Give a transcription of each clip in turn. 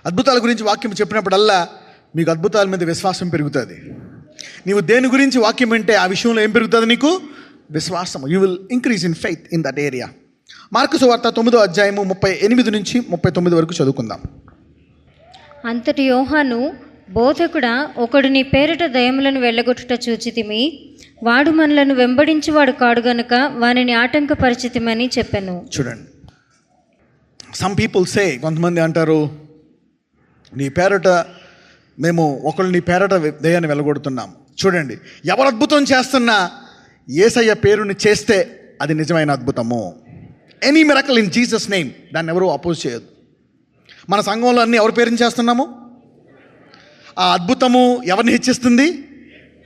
అద్భుతాల గురించి వాక్యం చెప్పినప్పుడల్లా మీకు అద్భుతాల మీద విశ్వాసం పెరుగుతుంది. నీవు దేని గురించి వాక్యం అంటే ఆ విషయంలో ఏం పెరుగుతుంది? నీకు విశ్వాసం. You will increase in faith in that area. Mark సువార్త 9వ అధ్యాయము 38 నుంచి 39 వరకు చదువుకుందాం. అంతటి యోహాను, బోధకుడా, ఒకడు నీ పేరిట దయ్యములను వెళ్ళగొట్టుట చూచితిమి, వాడు మనలను వెంబడించువాడు కాడు గనుక వానిని ఆటంకపరిచితిమని చెప్పాను. చూడండి, సమ్ పీపుల్ సే, కొంతమంది అంటారు, నీ పేరట మేము ఒకళ్ళు నీ పేరట దయ్యాన్ని వెళ్ళగొడుతున్నాం. చూడండి, ఎవరు అద్భుతం చేస్తున్నా యేసయ్య పేరుని చేస్తే అది నిజమైన అద్భుతము. Any miracle in Jesus name, దాన్ని ఎవరు అపోజ్ చేయదు. మన సంఘంలో అన్నీ ఎవరి పేరుని చేస్తున్నాము? ఆ అద్భుతము ఎవరిని హెచ్చిస్తుంది?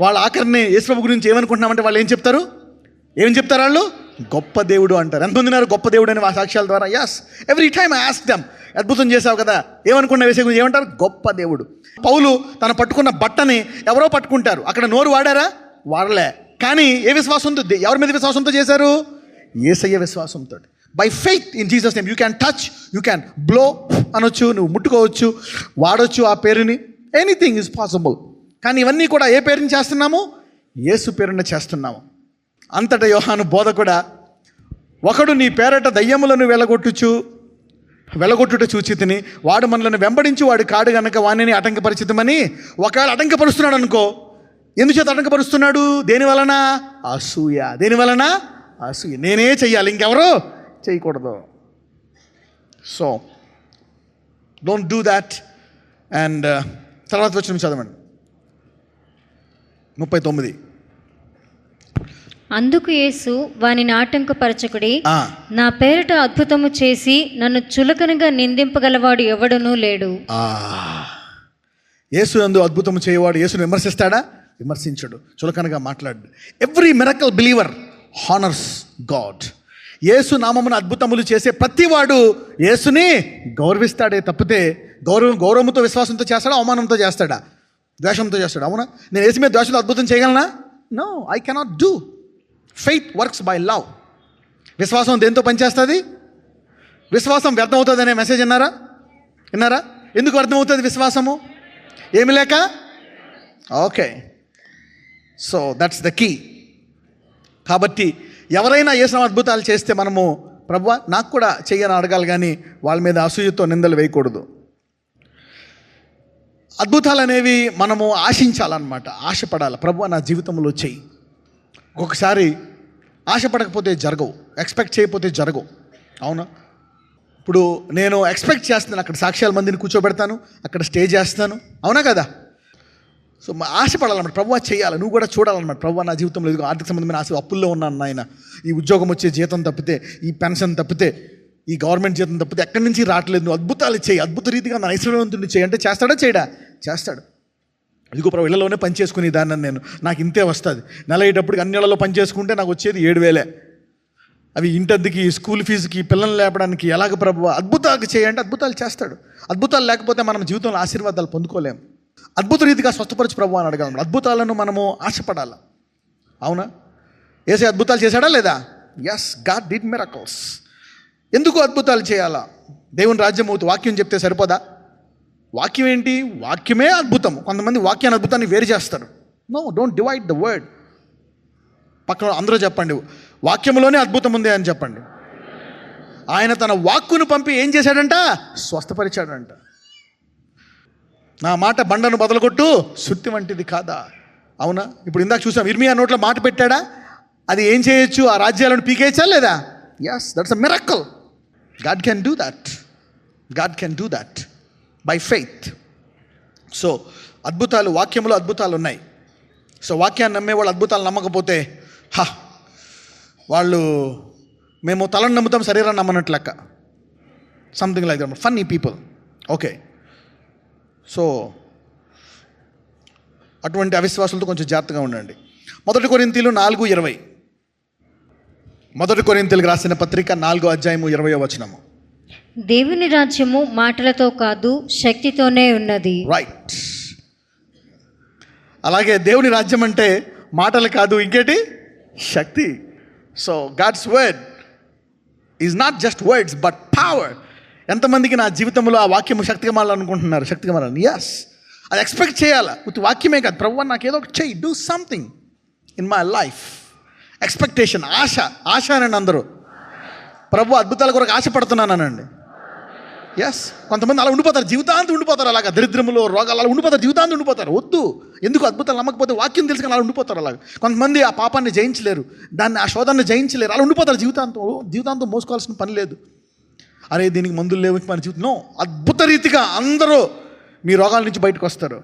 వాళ్ళ ఆఖరిని యేసుప్రభు గురించి ఏమనుకుంటున్నామంటే వాళ్ళు ఏం చెప్తారు? వాళ్ళు గొప్ప దేవుడు అంటారు. ఎంత పొందినారు గొప్ప దేవుడు అని సాక్ష్యాల ద్వారా? Yes, every time I ask them, అద్భుతం చేసావు కదా, ఏమనుకున్నా వేసే గురించి ఏమంటారు? గొప్ప దేవుడు. పౌలు తను పట్టుకున్న బట్టని ఎవరో పట్టుకుంటారు, అక్కడ నోరు వాడారా? వాడలే. కానీ ఏ విశ్వాసంతో, ఎవరి మీద విశ్వాసంతో చేశారు? యేసయ్య విశ్వాసంతో. By faith in Jesus name. You can touch, you can blow అనొచ్చు, నువ్వు ముట్టుకోవచ్చు, వాడొచ్చు ఆ పేరుని. Anything is possible. కానీ ఇవన్నీ కూడా ఏ పేరుని చేస్తున్నాము? యేసు పేరుని చేస్తున్నాము. అంతటా యోహాను బోధకుడా, ఒకడు నీ పేరట దయ్యములను వెళ్ళగొట్టుట చూచితిని, వాడు మనలను వెంబడించి వాడు కాడు గనక వాణిని ఆటంకపరిచితమని. ఒకవేళ ఆటంకపరుస్తున్నాడు అనుకో, ఎందుచేత ఆటంకపరుస్తున్నాడు? దేని వలన? అసూయ. దేని వలన? అసూయ. నేనే చెయ్యాలి, ఇంకెవరో చేయకూడదు. So don't do that. And తర్వాత వచ్చిన చదవండి 39. అందుకు యేసు వానిని ఆటంకపరచకుడి, నా పేరిట అద్భుతము చేసి నన్ను చులకనగా నిందింపగలవాడు ఎవడునూ లేడు. యేసు యందు అద్భుతము చేయవాడు యేసును విమర్శిస్తాడా? విమర్శించడు. చులకనగా మాట్లాడు. Every miracle believer honours God. Yesu నామమున అద్భుతములు చేసే ప్రతివాడు యేసుని గౌరవిస్తాడే తప్పితే గౌరవంతో విశ్వాసంతో చేస్తాడా? అవమానంతో చేస్తాడా? ద్వేషంతో చేస్తాడా? అవునా? నేను యేసు మీద ద్వేషంతో అద్భుతం చేయగలనా? No, I cannot do. Faith works by love. విశ్వాసం దేంతో పనిచేస్తుంది? విశ్వాసం వ్యర్థం అవుతుంది అనే మెసేజ్ విన్నారా? ఎందుకు వ్యర్థమవుతుంది విశ్వాసము? ఏమి లేక? Okay, so that's the key. కాబట్టి ఎవరైనా యేసు అద్భుతాలు చేస్తే మనము, ప్రభువా నాకు కూడా చెయ్యని అడగాలి, కానీ వాళ్ళ మీద అసూయతో నిందలు వేయకూడదు. అద్భుతాలు అనేవి మనము ఆశించాలన్నమాట, ఆశపడాలి. ప్రభువా నా జీవితంలో చెయ్యి. ఒక్కొక్కసారి ఆశపడకపోతే జరగవు, ఎక్స్పెక్ట్ చేయకపోతే జరగవు. అవునా? ఇప్పుడు నేను ఎక్స్పెక్ట్ చేస్తున్నాను, అక్కడ సాక్ష్యాల మందిని కూర్చోబెడతాను, అక్కడ స్టే చేస్తాను, అవునా కదా? సో ఆశపడాలన్నమాట, ప్రభువా చేయాలి, నువ్వు కూడా చూడాలన్నమాట. ప్రభువా నా జీవితంలో ఇదిగో ఆర్థిక సంబంధమైన ఆశ, అప్పుల్లో ఉన్నాను నాయన, ఈ ఉద్యోగం వచ్చే జీతం తప్పితే, ఈ పెన్షన్ తప్పితే, ఈ గవర్నమెంట్ జీతం తప్పితే ఎక్కడి నుంచి రావట్లేదు, నువ్వు అద్భుతాలు చేయి, అద్భుత రీతిగా నా ఐశ్వర్యవంతుడిని చేయి అంటే చేస్తాడా? చేయడా? చేస్తాడు. ఇదిగో ప్రభు ఇళ్లలోనే పని చేసుకుని దాన్ని నేను, నాకు ఇంతే వస్తుంది. నెల అయ్యేటప్పటికి అన్ని నెలలో పని చేసుకుంటే నాకు వచ్చేది 7,000. అవి ఇంటద్దుకి, స్కూల్ ఫీజుకి, పిల్లల్ని లేపడానికి ఎలాగ ప్రభు అద్భుతాలు చేయంటే అద్భుతాలు చేస్తాడు. అద్భుతాలు లేకపోతే మనం జీవితంలో ఆశీర్వాదాలు పొందుకోలేము. అద్భుత రీతిగా స్వస్థపరచు ప్రభు అని అడగాలి. అద్భుతాలను మనము ఆశపడాలి. అవునా? యేసయ్య అద్భుతాలు చేశాడా లేదా? Yes, God did miracles. ఎందుకు అద్భుతాలు చేయాలా? దేవుని రాజ్యం అవుతుంది. వాక్యం చెప్తే సరిపోదా? వాక్యం ఏంటి? వాక్యమే అద్భుతం. కొంతమంది వాక్యాన్ని అద్భుతాన్ని వేరు చేస్తారు. No, don't divide the word. పక్కన అందరూ చెప్పండి, వాక్యంలోనే అద్భుతం ఉంది అని చెప్పండి. ఆయన తన వాక్కును పంపి ఏం చేశాడంట? స్వస్థపరిచాడంట. నా మాట బండను బదలగొట్టు సుత్తి వంటిది కాదా? అవునా? ఇప్పుడు ఇందాక చూసాం, ఇర్మియా నోట్లో మాట పెట్టాడా? అది ఏం చేయొచ్చు? ఆ రాజ్యాలను పీకేయచ్చా లేదా? Yes, that's a miracle. God can do that. God can do that by faith. So అద్భుతాలు, వాక్యంలో అద్భుతాలు ఉన్నాయి. సో వాక్యాన్ని నమ్మే వాళ్ళు అద్భుతాలు నమ్మకపోతే వాళ్ళు మేము తలను నమ్ముతాం, శరీరాన్ని నమ్మనట్లు లెక్క. Something like that. Funny people. Okay, so అటువంటి అవిశ్వాసులతో కొంచెం జాగ్రత్తగా ఉండండి. 1 కొరింథీయులు 4:20. 1 కొరింథీయులకు రాసిన పత్రిక 4వ అధ్యాయము 20వ వచనము. దేవుని రాజ్యము మాటలతో కాదు, శక్తితోనే ఉన్నది. రైట్. అలాగే దేవుని రాజ్యం అంటే మాటలు కాదు, ఇంకేంటి? శక్తి. So God's word is not just words but power. ఎంతమందికి నా జీవితంలో ఆ వాక్యము శక్తిగమాలనుకుంటున్నారు? శక్తిగమాలని, ఎస్, అది ఎక్స్పెక్ట్ చేయాలా. వాక్యమే కాదు, ప్రభువా నాకు ఏదో ఒకటి చెయ్యి, do something in my life. Expectation, ఆశ అనండి అందరూ. ప్రభు అద్భుతాల కొరకు ఆశపడుతున్నానండి. ఎస్, కొంతమంది అలా ఉండిపోతారు, జీవితాంతం ఉండిపోతారు, అలాగా దరిద్రములు, రోగాలు అలా ఉండిపోతారు, జీవితాంతం ఉండిపోతారు. వద్దు, ఎందుకు? అద్భుతాలు నమ్మకపోతే వాక్యం తెలుసుకుని అలా ఉండిపోతారు. అలాగా కొంతమంది ఆ పాపాన్ని జయించలేరు, ఆ శోధాన్ని జయించలేరు, అలా ఉండిపోతారు జీవితాంతం మోసుకోవాల్సిన పని లేదు. అరే దీనికి మందులు లేవు మన జీవితం. నో, అద్భుత రీతిగా అందరూ మీ రోగాల నుంచి బయటకు వస్తారు.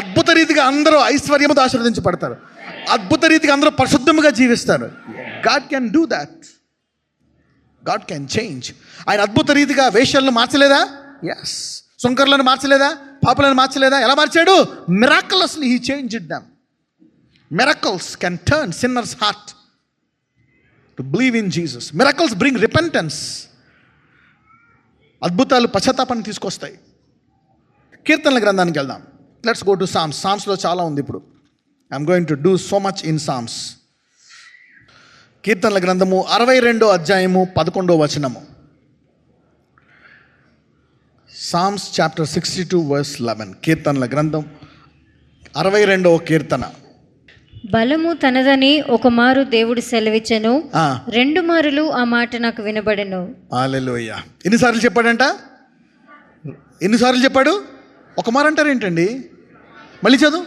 అద్భుత రీతిగా అందరూ ఐశ్వర్యముతో ఆశీర్వదించబడతారు. అద్భుత రీతిగా అందరూ పరిశుద్ధముగా జీవిస్తారు. God can do that. God can change. ఆయన అద్భుత రీతిగా వేశ్యలను మార్చలేదా? ఎస్. సుంకర్లను మార్చలేదా? పాపులను మార్చలేదా? ఎలా మార్చాడు? Miraculously he changed them. Miracles can turn sinners heart to believe in Jesus. Miracles bring repentance. అద్భుతాలు పశ్చాత్తాపాన్ని తీసుకొస్తాయి. కీర్తనల గ్రంథానికి వెళ్దాం. Let's go to Psalms. సామ్స్లో చాలా ఉంది. ఇప్పుడు I'm going to do so much in Psalms. కీర్తనల గ్రంథము 62వ అధ్యాయము 11వ వచనము. Psalms chapter 62 verse 11. కీర్తనల గ్రంథం 62వ కీర్తన. బలము తనదని ఒక మారు దేవుడు సెలవిచ్చెను, 2 మారులు ఆ మాట నాకు వినబడెను. హల్లెలూయా. ఎన్నిసార్లు చెప్పాడంట? ఎన్నిసార్లు చెప్పాడు? ఒక మారు అంటారు ఏంటండి? మళ్ళీ చదువు.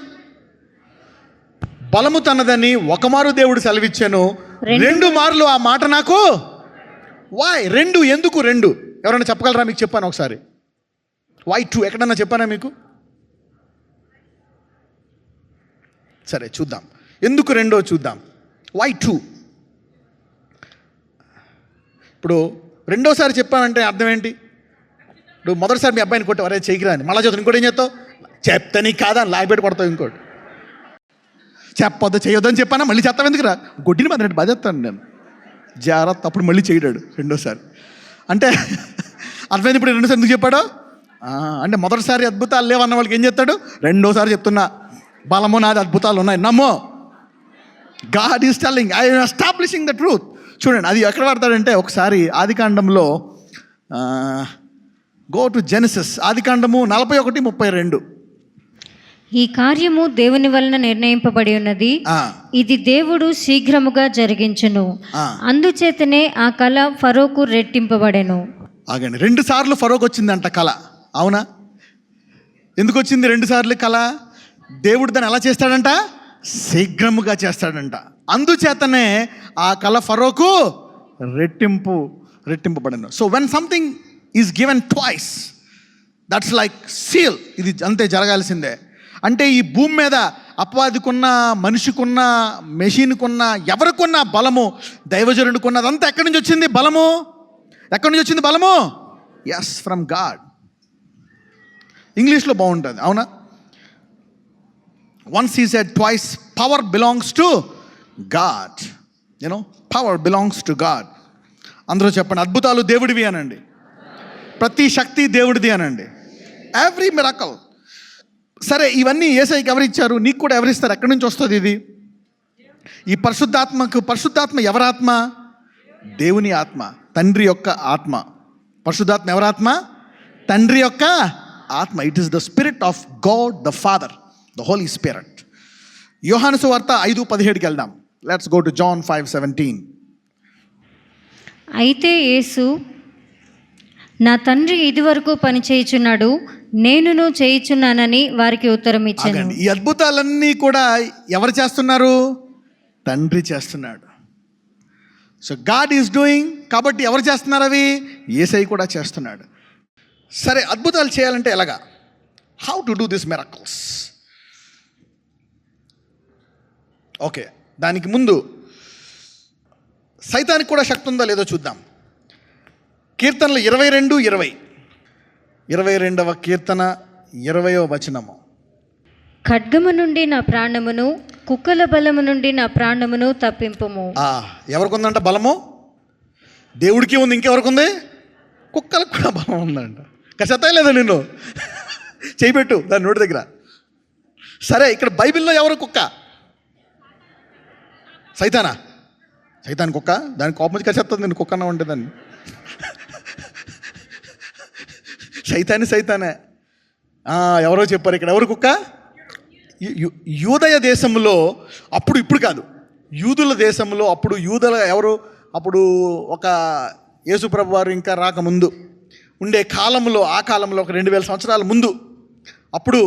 బలము తనదని ఒక మారు దేవుడు సెలవిచ్చాను, 2 మార్లు ఆ మాట నాకు. వై 2? ఎందుకు 2? ఎవరైనా చెప్పగలరా? మీకు చెప్పాను ఒకసారి. వై 2? ఎక్కడన్నా చెప్పానా మీకు? సరే చూద్దాం, ఎందుకు 2 చూద్దాం. వై 2? ఇప్పుడు రెండోసారి చెప్పానంటే అర్థం ఏంటి? ఇప్పుడు మొదటిసారి మీ అబ్బాయిని కొట్టావు, అరే చేయకిరా అని, మళ్ళీ చదువు. ఇంకోటి ఏం చేస్తావు? చెప్తా నీకు కాదా అని లాగిపెట్టి కొడతావు. ఇంకోటి చెప్పొద్దు చేయొద్దని చెప్పానా, మళ్ళీ చెప్తావు ఎందుకురా? గొడ్డిని మాత్రం బాధ చెప్తాను నేను, జాగ్రత్త. అప్పుడు మళ్ళీ చేయడాడు రెండోసారి. అంటే అర్థమైంది ఇప్పుడు రెండోసారి ఎందుకు చెప్పాడు అంటే, మొదటిసారి అద్భుతాలు లేవన్న వాళ్ళకి ఏం చెప్తాడు? రెండోసారి చెప్తున్నా, బలము నాది, అద్భుతాలు ఉన్నాయి, నమ్మో. God is telling, I am establishing the truth. చూడండి అది ఎక్కడ వాడతాడంటే, ఒకసారి ఆదికాండంలో గో టు జెనసిస్, ఆదికాండము 41:32. ఈ కార్యము దేవుని వలన నిర్ణయింపబడి ఉన్నది, ఇది దేవుడు శీఘ్రముగా జరిగించును, అందుచేతనే ఆ కళ ఫరోకు రెట్టింపబడెను. ఆగండి, 2 సార్లు ఫరోకు వచ్చిందంట కళ. అవునా? ఎందుకు వచ్చింది 2 సార్లు కళ? దేవుడు దాన్ని ఎలా చేస్తాడంట? శీఘ్రముగా చేస్తాడంట. అందుచేతనే ఆ కళ ఫరోకు రెట్టింపబడెను. So when something is given twice, that's like seal. ఇది అంతే జరగాల్సిందే. అంటే ఈ భూమి మీద అపవాదికున్న, మనిషికున్న, మెషిన్కున్న, ఎవరికున్న బలము, దైవజనుడికున్న, అదంతా ఎక్కడి నుంచి వచ్చింది బలము? ఎక్కడి నుంచి వచ్చింది బలము? Yes, from God. ఇంగ్లీష్లో బాగుంటుంది, అవునా? Once he said twice, power belongs to God. You know, power belongs to God. అందరూ చెప్పండి, అద్భుతాలు దేవుడివి అనండి, ప్రతి శక్తి దేవుడిది అనండి. Every miracle. సరే, ఇవన్నీ యేసయ్యకి ఎవరిచ్చారు? నీకు కూడా ఎవరిస్తారు? ఎక్కడి నుంచి వస్తుంది ఇది? ఈ పరిశుద్ధాత్మ ఎవరాత్మ? దేవుని ఆత్మ, తండ్రి యొక్క ఆత్మ. పరిశుద్ధాత్మ ఎవరాత్మ? తండ్రి యొక్క ఆత్మ. It is the spirit of God the father, the holy spirit. యోహాను సువార్త 5:17కి వెళ్దాం. Let's go to John 5:17. అయితే యేసు, నా తండ్రి ఇదివరకు పని చేయుచున్నాడు, నేనును చేయుచున్నానని వారికి ఉత్తరం ఇచ్చాను. ఈ అద్భుతాలన్నీ కూడా ఎవరు చేస్తున్నారు? తండ్రి చేస్తున్నాడు. So God is doing. కాబట్టి ఎవరు చేస్తున్నారు అవి? యేసయ్య కూడా చేస్తున్నాడు. సరే, అద్భుతాలు చేయాలంటే ఎలాగా? How to do this miracles? Okay, దానికి ముందు సైతానికి కూడా శక్తి ఉందా లేదో చూద్దాం. కీర్తనలు 22:20. 22వ కీర్తన 20వ వచనము. ఖడ్గము నుండి నా ప్రాణమును, కుక్కల బలము నుండి నా ప్రాణమును తప్పింపుము. ఎవరికి ఉందంట బలము? దేవుడికి ఉంది. ఇంకెవరికి ఉంది? కుక్కలకు కూడా బలం ఉందంట. కసతా లేదా నిన్ను? చేయబెట్టు దాని నోటి దగ్గర. సరే, ఇక్కడ బైబిల్లో ఎవరు కుక్క? సైతానా? సైతాన్ కుక్క. దాని కోపం వచ్చి కసేస్తుంది. నేను కుక్క అన్నా ఉంటే దాన్ని. సైతానే. ఎవరో చెప్పారు ఇక్కడ, ఎవరు కుక్క? యూదయ దేశంలో అప్పుడు, ఇప్పుడు కాదు, యూదుల దేశంలో అప్పుడు యూదుల ఎవరు అప్పుడు ఒక యేసుప్రభు వారు ఇంకా రాకముందు ఉండే కాలంలో, ఆ కాలంలో ఒక 2000 సంవత్సరాల ముందు, అప్పుడు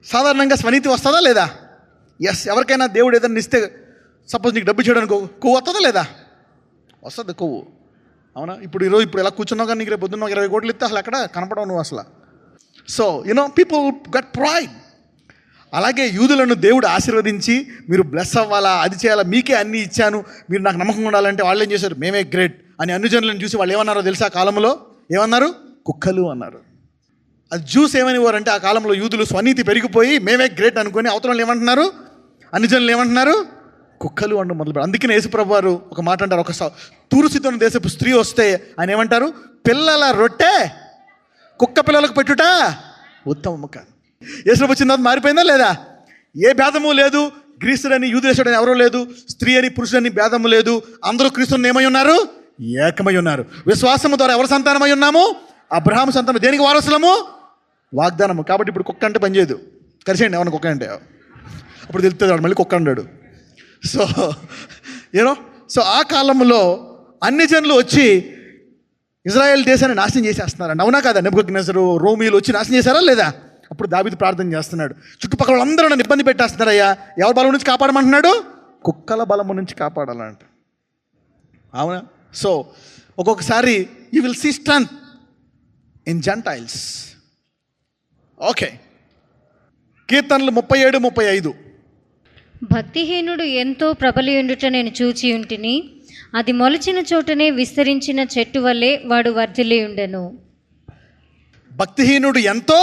సాధారణంగా స్వనీతి వస్తుందా లేదా? ఎస్. ఎవరికైనా దేవుడు ఏదైనా ఇస్తే, సపోజ్ నీకు డబ్బు చేయడానికి కొవ్వు వస్తుందా లేదా? వస్తుంది కొవ్వు, అవునా? ఇప్పుడు ఎలా కూర్చున్నావు కానీ నీకు రేపు పొద్దున్న 20 కోట్లు ఇస్తే అసలు ఎక్కడ కనపడవు నువ్వు అసలు. So people got pride. అలాగే యూదులను దేవుడు ఆశీర్వదించి మీరు బ్లెస్ అవ్వాలా, అది చేయాలా, మీకే అన్నీ ఇచ్చాను, మీరు నాకు నమ్మకం ఉండాలంటే వాళ్ళు ఏం చేశారు? మేమే గ్రేట్ అని అన్యజనులను చూసి వాళ్ళు ఏమన్నారో తెలుసా? ఆ కాలంలో ఏమన్నారు? కుక్కలు అన్నారు. అది జ్యూస్ ఏమనివారంటే, ఆ కాలంలో యూదులు స్వనీతి పెరిగిపోయి మేమే గ్రేట్ అనుకొని అవతల వాళ్ళు ఏమంటున్నారు? అన్యజనులు ఏమంటున్నారు? కుక్కలు అంటూ మొదలు. అందుకనే యేసుప్రభు వారు ఒక మాట అంటారు, ఒక తూరు సిదోను దేశపు స్త్రీ వస్తే ఆయన ఏమంటారు? పిల్లల రొట్టె కుక్క పిల్లలకు పెట్టుట ఉత్తమము కాదు. యేసుప్రభు వచ్చిన తర్వాత మారిపోయిందా లేదా? ఏ భేదము లేదు. గ్రీసుడని యూదేశుడని ఎవరో లేదు, స్త్రీ అని పురుషుడని భేదము లేదు. అందరూ క్రీస్తుని ఏమై ఉన్నారు? ఏకమై ఉన్నారు. విశ్వాసము ద్వారా ఎవరి సంతానమై ఉన్నాము? అబ్రహాము సంతానం. దేనికి వారసులము? వాగ్దానము. కాబట్టి ఇప్పుడు కుక్క అంటే పనిచేయదు. కలిసేయండి ఎవరిని కుక్క అంటే, అప్పుడు తెలుస్తుంది వాడు మళ్ళీ కుక్క అన్నాడు. సో ఆ కాలంలో అన్ని జనులు వచ్చి ఇజ్రాయెల్ దేశాన్ని నాశనం చేసేస్తున్నారండి. అవునా కదా? నెబుకద్నెజరు, రోమీలు వచ్చి నాశనం చేశారా లేదా? అప్పుడు దావీదు ప్రార్థన చేస్తున్నాడు, చుట్టుపక్కల వాళ్ళందరూ నన్ను ఇబ్బంది పెట్టేస్తున్నారయ్యా, ఎవరి బలం నుంచి కాపాడమంటున్నాడు? కుక్కల బలము నుంచి కాపాడాలంట. అవునా? సో ఒక్కొక్కసారి you will see strength in gentiles. Okay, కీర్తనలు 37-35. భక్తిహీనుడు ఎంతో ప్రబలియుండుట నేను చూచి ఉంటిని, అది మొలిచిన చోటనే విస్తరించిన చెట్టు వల్లే వాడు వర్ధిల్లియుండెను. భక్తిహీనుడు ఎంతో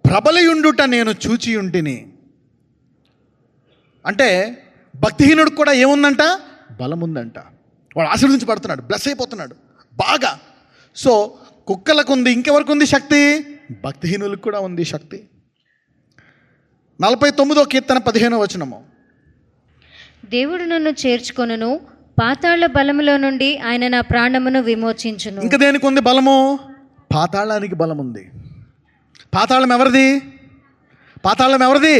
ప్రబలియుండుట నేను చూచి ఉంటిని అంటే, భక్తిహీనుడు కూడా ఏముందంట? బలం ఉందంట. వాడు ఆశీర్వదించబడుతున్నాడు, బ్లెస్ అయిపోతున్నాడు బాగా. సో కుక్కలకు ఉంది, ఇంకెవరికి ఉంది శక్తి? భక్తిహీనులకు కూడా ఉంది శక్తి. 49వ కీర్తన 15వ వచనము. దేవుడు నన్ను చేర్చుకొనును, పాతాళ బలములో నుండి ఆయన నా ప్రాణమును విమోచించును. ఇంకా దేనికి ఉంది బలము? పాతాళానికి బలం ఉంది. పాతాళం ఎవరిది?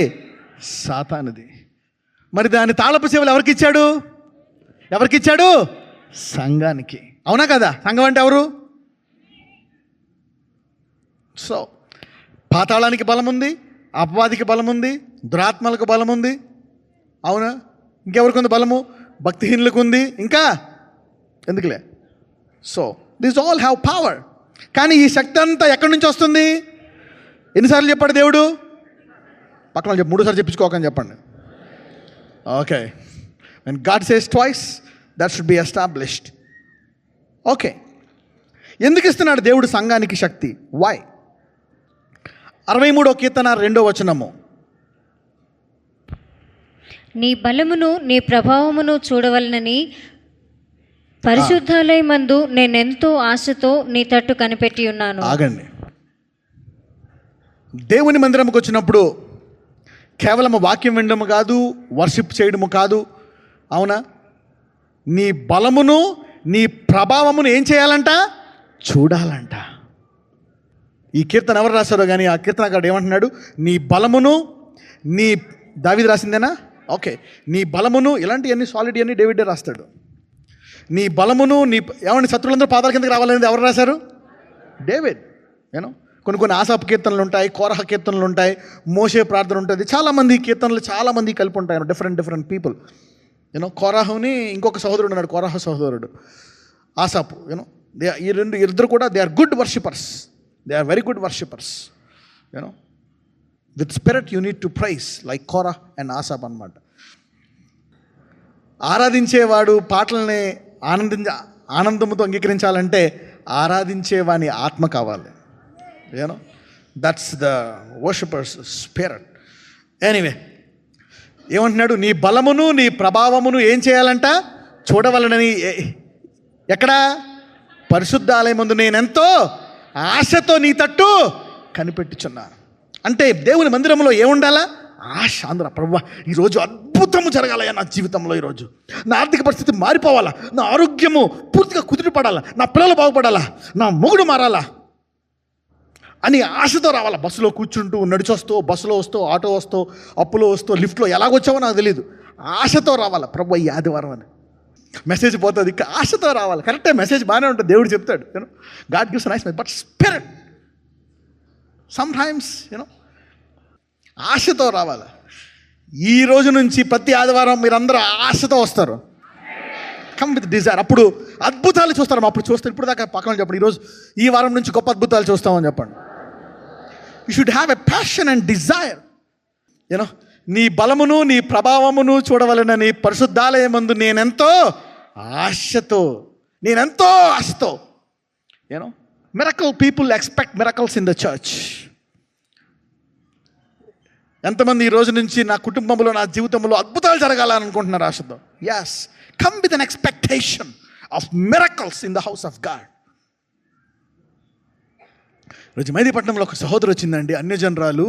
సాతానుది. మరి దాని తాళపు సేవలు ఎవరికి ఇచ్చాడు? సంఘానికి. అవునా కదా? సంఘం అంటే ఎవరు? సో పాతాళానికి బలం ఉంది, అపవాదికి బలం ఉంది, దురాత్మలకు బలం ఉంది. అవునా? ఇంకెవరికి ఉంది బలము? భక్తిహీనులకు ఉంది. ఇంకా ఎందుకులే. So this all have power. కానీ ఈ శక్తి అంతా ఎక్కడి నుంచి వస్తుంది? ఎన్నిసార్లు చెప్పాడు దేవుడు? పక్కన చెప్పి 3 సార్లు చెప్పించుకోకని చెప్పండి. Okay, when God says twice, that should be established. Okay, ఎందుకు ఇస్తున్నాడు దేవుడు సంఘానికి శక్తి? వై? 63వ కీర్తన 2వ వచనము. నీ బలమును నీ ప్రభావమును చూడవలనని పరిశుద్ధాలయమందు నేనెంతో ఆశతో నీ తట్టు కనిపెట్టి ఉన్నాను. ఆగండి. దేవుని మందిరంకి వచ్చినప్పుడు కేవలం వాక్యం వినడము కాదు, వర్షిప్ చేయడము కాదు. అవునా? నీ బలమును నీ ప్రభావమును ఏం చేయాలంట? చూడాలంట. ఈ కీర్తన ఎవరు రాశారో కానీ ఆ కీర్తనకారుడు ఏమంటున్నాడు? నీ బలమును నీ దావీదు రాసిందేనా? ఓకే, నీ బలమును, ఇలాంటివన్నీ సాలిడ్ అన్నీ డేవిడే రాస్తాడు. నీ బలమును ఏమన్నా శత్రులందరూ పాదాల కిందకి రావాలనేది ఎవరు రాశారు? డేవిడ్. కొన్ని ఆసాపు కీర్తనలు ఉంటాయి, కోరహ కీర్తనలు ఉంటాయి, మోషే ప్రార్థన ఉంటుంది. చాలామంది కీర్తనలు చాలామంది కలిపి ఉంటాయి. Different people. కోరాహుని ఇంకొక సహోదరుడు ఉన్నాడు, కోరాహ సహోదరుడు ఆసాపు. ఇద్దరు కూడా they are good worshippers. They are very good worshippers. With spirit you need to praise like Korah and Asaph అన్నమాట. ఆరాధించేవాడు పాటల్ని ఆనందంతో అంగీకరించాలంటే ఆరాధించేవాని ఆత్మ కావాలి. That's the worshipper's spirit. Anyway, ఏమంటున్నాడు? నీ బలమును నీ ప్రభావమును ఏం చేయాలంట? చూడవలనని. ఎక్కడ? పరిశుద్ధ ఆలయమందు నేనెంతో ఆశతో నీ తట్టు కనిపెట్టుచున్నాను. అంటే దేవుని మందిరంలో ఏముండాలా? ఆశ. అందరూ ప్రభువా ఈరోజు అద్భుతము జరగాలయ్యా నా జీవితంలో, ఈరోజు నా ఆర్థిక పరిస్థితి మారిపోవాలా, నా ఆరోగ్యము పూర్తిగా కుదిరిపడాలా, నా పిల్లలు బాగుపడాలా, నా మొగుడు మారాలా, అని ఆశతో రావాలి. బస్సులో కూర్చుంటూ, నడిచొస్తూ, బస్సులో వస్తూ, ఆటో వస్తూ, అప్పులో వస్తూ, లిఫ్ట్లో ఎలాగొచ్చావో నాకు తెలియదు. ఆశతో రావాలి. ప్రభు ఈ ఆదివారం అని మెసేజ్ పోతుంది. ఇంకా ఆశతో రావాలి. కరెక్టే, మెసేజ్ బాగానే ఉంటుంది. దేవుడు చెప్తాడు, you know God gives nice message, but spirit sometimes ఆశతో రావాలి. ఈ రోజు నుంచి ప్రతి ఆదివారం మీరందరూ ఆశతో వస్తారు. Come with Dzire. అప్పుడు అద్భుతాలు చూస్తారు. అప్పుడు చూస్తారు. ఇప్పుడు దాకా పక్కన చెప్పండి, ఈరోజు ఈ వారం నుంచి గొప్ప అద్భుతాలు చూస్తామని చెప్పండి. You should have a passion and Dzire. నీ బలమును నీ ప్రభావమును చూడవలనని పరిశుద్ధాలయమందు నేనెంతో ఆశతో miracle people expect miracles in the church. ఎంతమంది ఈ రోజు నుంచి నా కుటుంబంలో, నా జీవితంలో అద్భుతాలు జరగాలని అనుకుంటున్నారు ఆశతో? Yes, come with an expectation of miracles in the house of God. రోజు మెహదీపట్నంలో ఒక సహోదరు వచ్చిందండి, అన్యజనరాలు.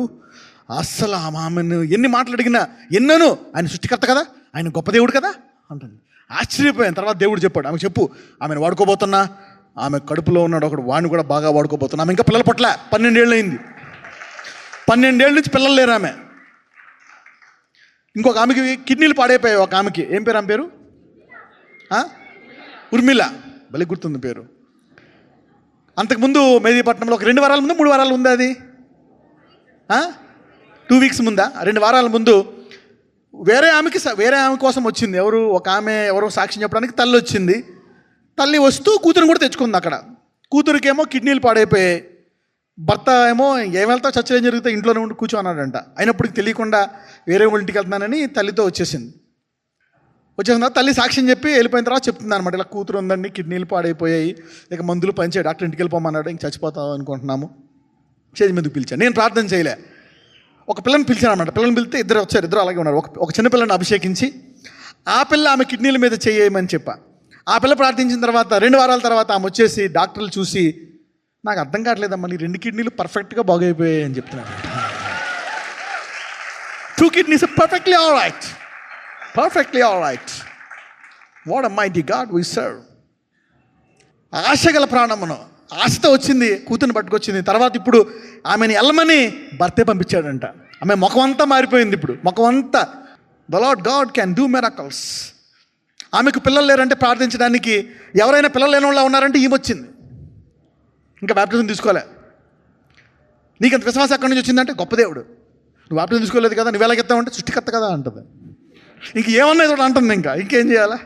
అస్సలు ఆమెను ఎన్ని మాటలు అడిగినా ఎన్నను, ఆయన సృష్టికర్త కదా, ఆయన గొప్ప దేవుడు కదా అంటుంది. ఆశ్చర్యపోయాను. తర్వాత దేవుడు చెప్పాడు, ఆమె చెప్పు, ఆమెను వాడుకోబోతున్నా, ఆమె కడుపులో ఉన్నాడు ఒకడు, వాడిని కూడా బాగా వాడుకోబోతున్నా. ఆమె ఇంకా పిల్లల పట్ల 12 ఏళ్ళు అయింది. 12 ఏళ్ళ నుంచి పిల్లలు లేరు ఆమె. ఇంకొక ఆమెకి కిడ్నీలు పాడైపోయాయి. ఒక ఆమెకి ఏం పేరు, ఆమె పేరు ఉర్మిళ, భలే గుర్తుంది పేరు. అంతకుముందు మెహదీపట్నంలో ఒక 2 వారాల ముందు 3 వారాలు ఉంది, అది 2 వీక్స్ ముందా, 2 వారాల ముందు వేరే ఆమె కోసం వచ్చింది. ఒక ఆమె ఎవరో సాక్ష్యం చెప్పడానికి తల్లి వచ్చింది. తల్లి వస్తూ కూతురుని కూడా తెచ్చుకుంది. అక్కడ కూతురికేమో కిడ్నీలు పాడైపోయాయి. భర్త ఏమో ఏం వెళ్తా, చర్చలు ఏం జరుగుతాయి, ఇంట్లోనే ఉండి కూర్చోన్నాడంట. అయినప్పటికీ తెలియకుండా వేరే వాళ్ళ ఇంటికి వెళ్తున్నానని తల్లితో వచ్చేసిన తర్వాత తల్లి సాక్ష్యం చెప్పి వెళ్ళిపోయిన తర్వాత చెప్తుంది అనమాట, ఇలా కూతురు ఉందండి, కిడ్నీలు పాడైపోయాయి, ఇక మందులు పనిచేయి, డాక్టర్ ఇంటికి వెళ్ళిపోమన్నాడు, ఇంక చచ్చిపోతాం అనుకుంటున్నాము. స్టేజ్ మీదకి పిలిచాను. నేను ప్రార్థన చేయలే, ఒక పిల్లని పిలిచాను అనమాట. పిల్లని పిలిస్తే ఇద్దరు వచ్చారు. ఇద్దరు అలాగే ఉన్నారు. ఒక చిన్న పిల్లని అభిషేకించి ఆ పిల్ల ఆమె కిడ్నీల మీద చేయమని చెప్పా. ఆ పిల్ల ప్రార్థించిన తర్వాత 2 వారాల తర్వాత ఆమె వచ్చేసి డాక్టర్లు చూసి, నాకు అర్థం కావట్లేదమ్మా, నీ 2 కిడ్నీలు పర్ఫెక్ట్గా బాగైపోయాయి అని చెప్తున్నాను. 2 kidneys perfectly all right. What a mighty God we serve. ఆశగల ప్రాణమును, ఆశతో వచ్చింది, కూతుర్ని పట్టుకొచ్చింది. తర్వాత ఇప్పుడు ఆమెను ఎల్లమని భర్తే పంపించాడంట. ఆమె ముఖం అంతా మారిపోయింది. ఇప్పుడు ముఖం అంతా. The lord God can do miracles. ఆమెకు పిల్లలు లేరంటే ప్రార్థించడానికి ఎవరైనా పిల్లలు లేని వాళ్ళు ఉన్నారంటే ఈమె వచ్చింది. ఇంకా బ్యాప్టిజం తీసుకోలే. నీకు అంత విశ్వాసం ఎక్కడి నుంచి వచ్చిందంటే గొప్ప దేవుడు. నువ్వు బ్యాప్టిజం తీసుకోలేదు కదా, నువ్వు ఎలాగెత్తావంటే సృష్టికర్త కదా అంటుంది. ఇంక ఏమన్నా ఏదో అంటుంది. ఇంకేం చేయాలా?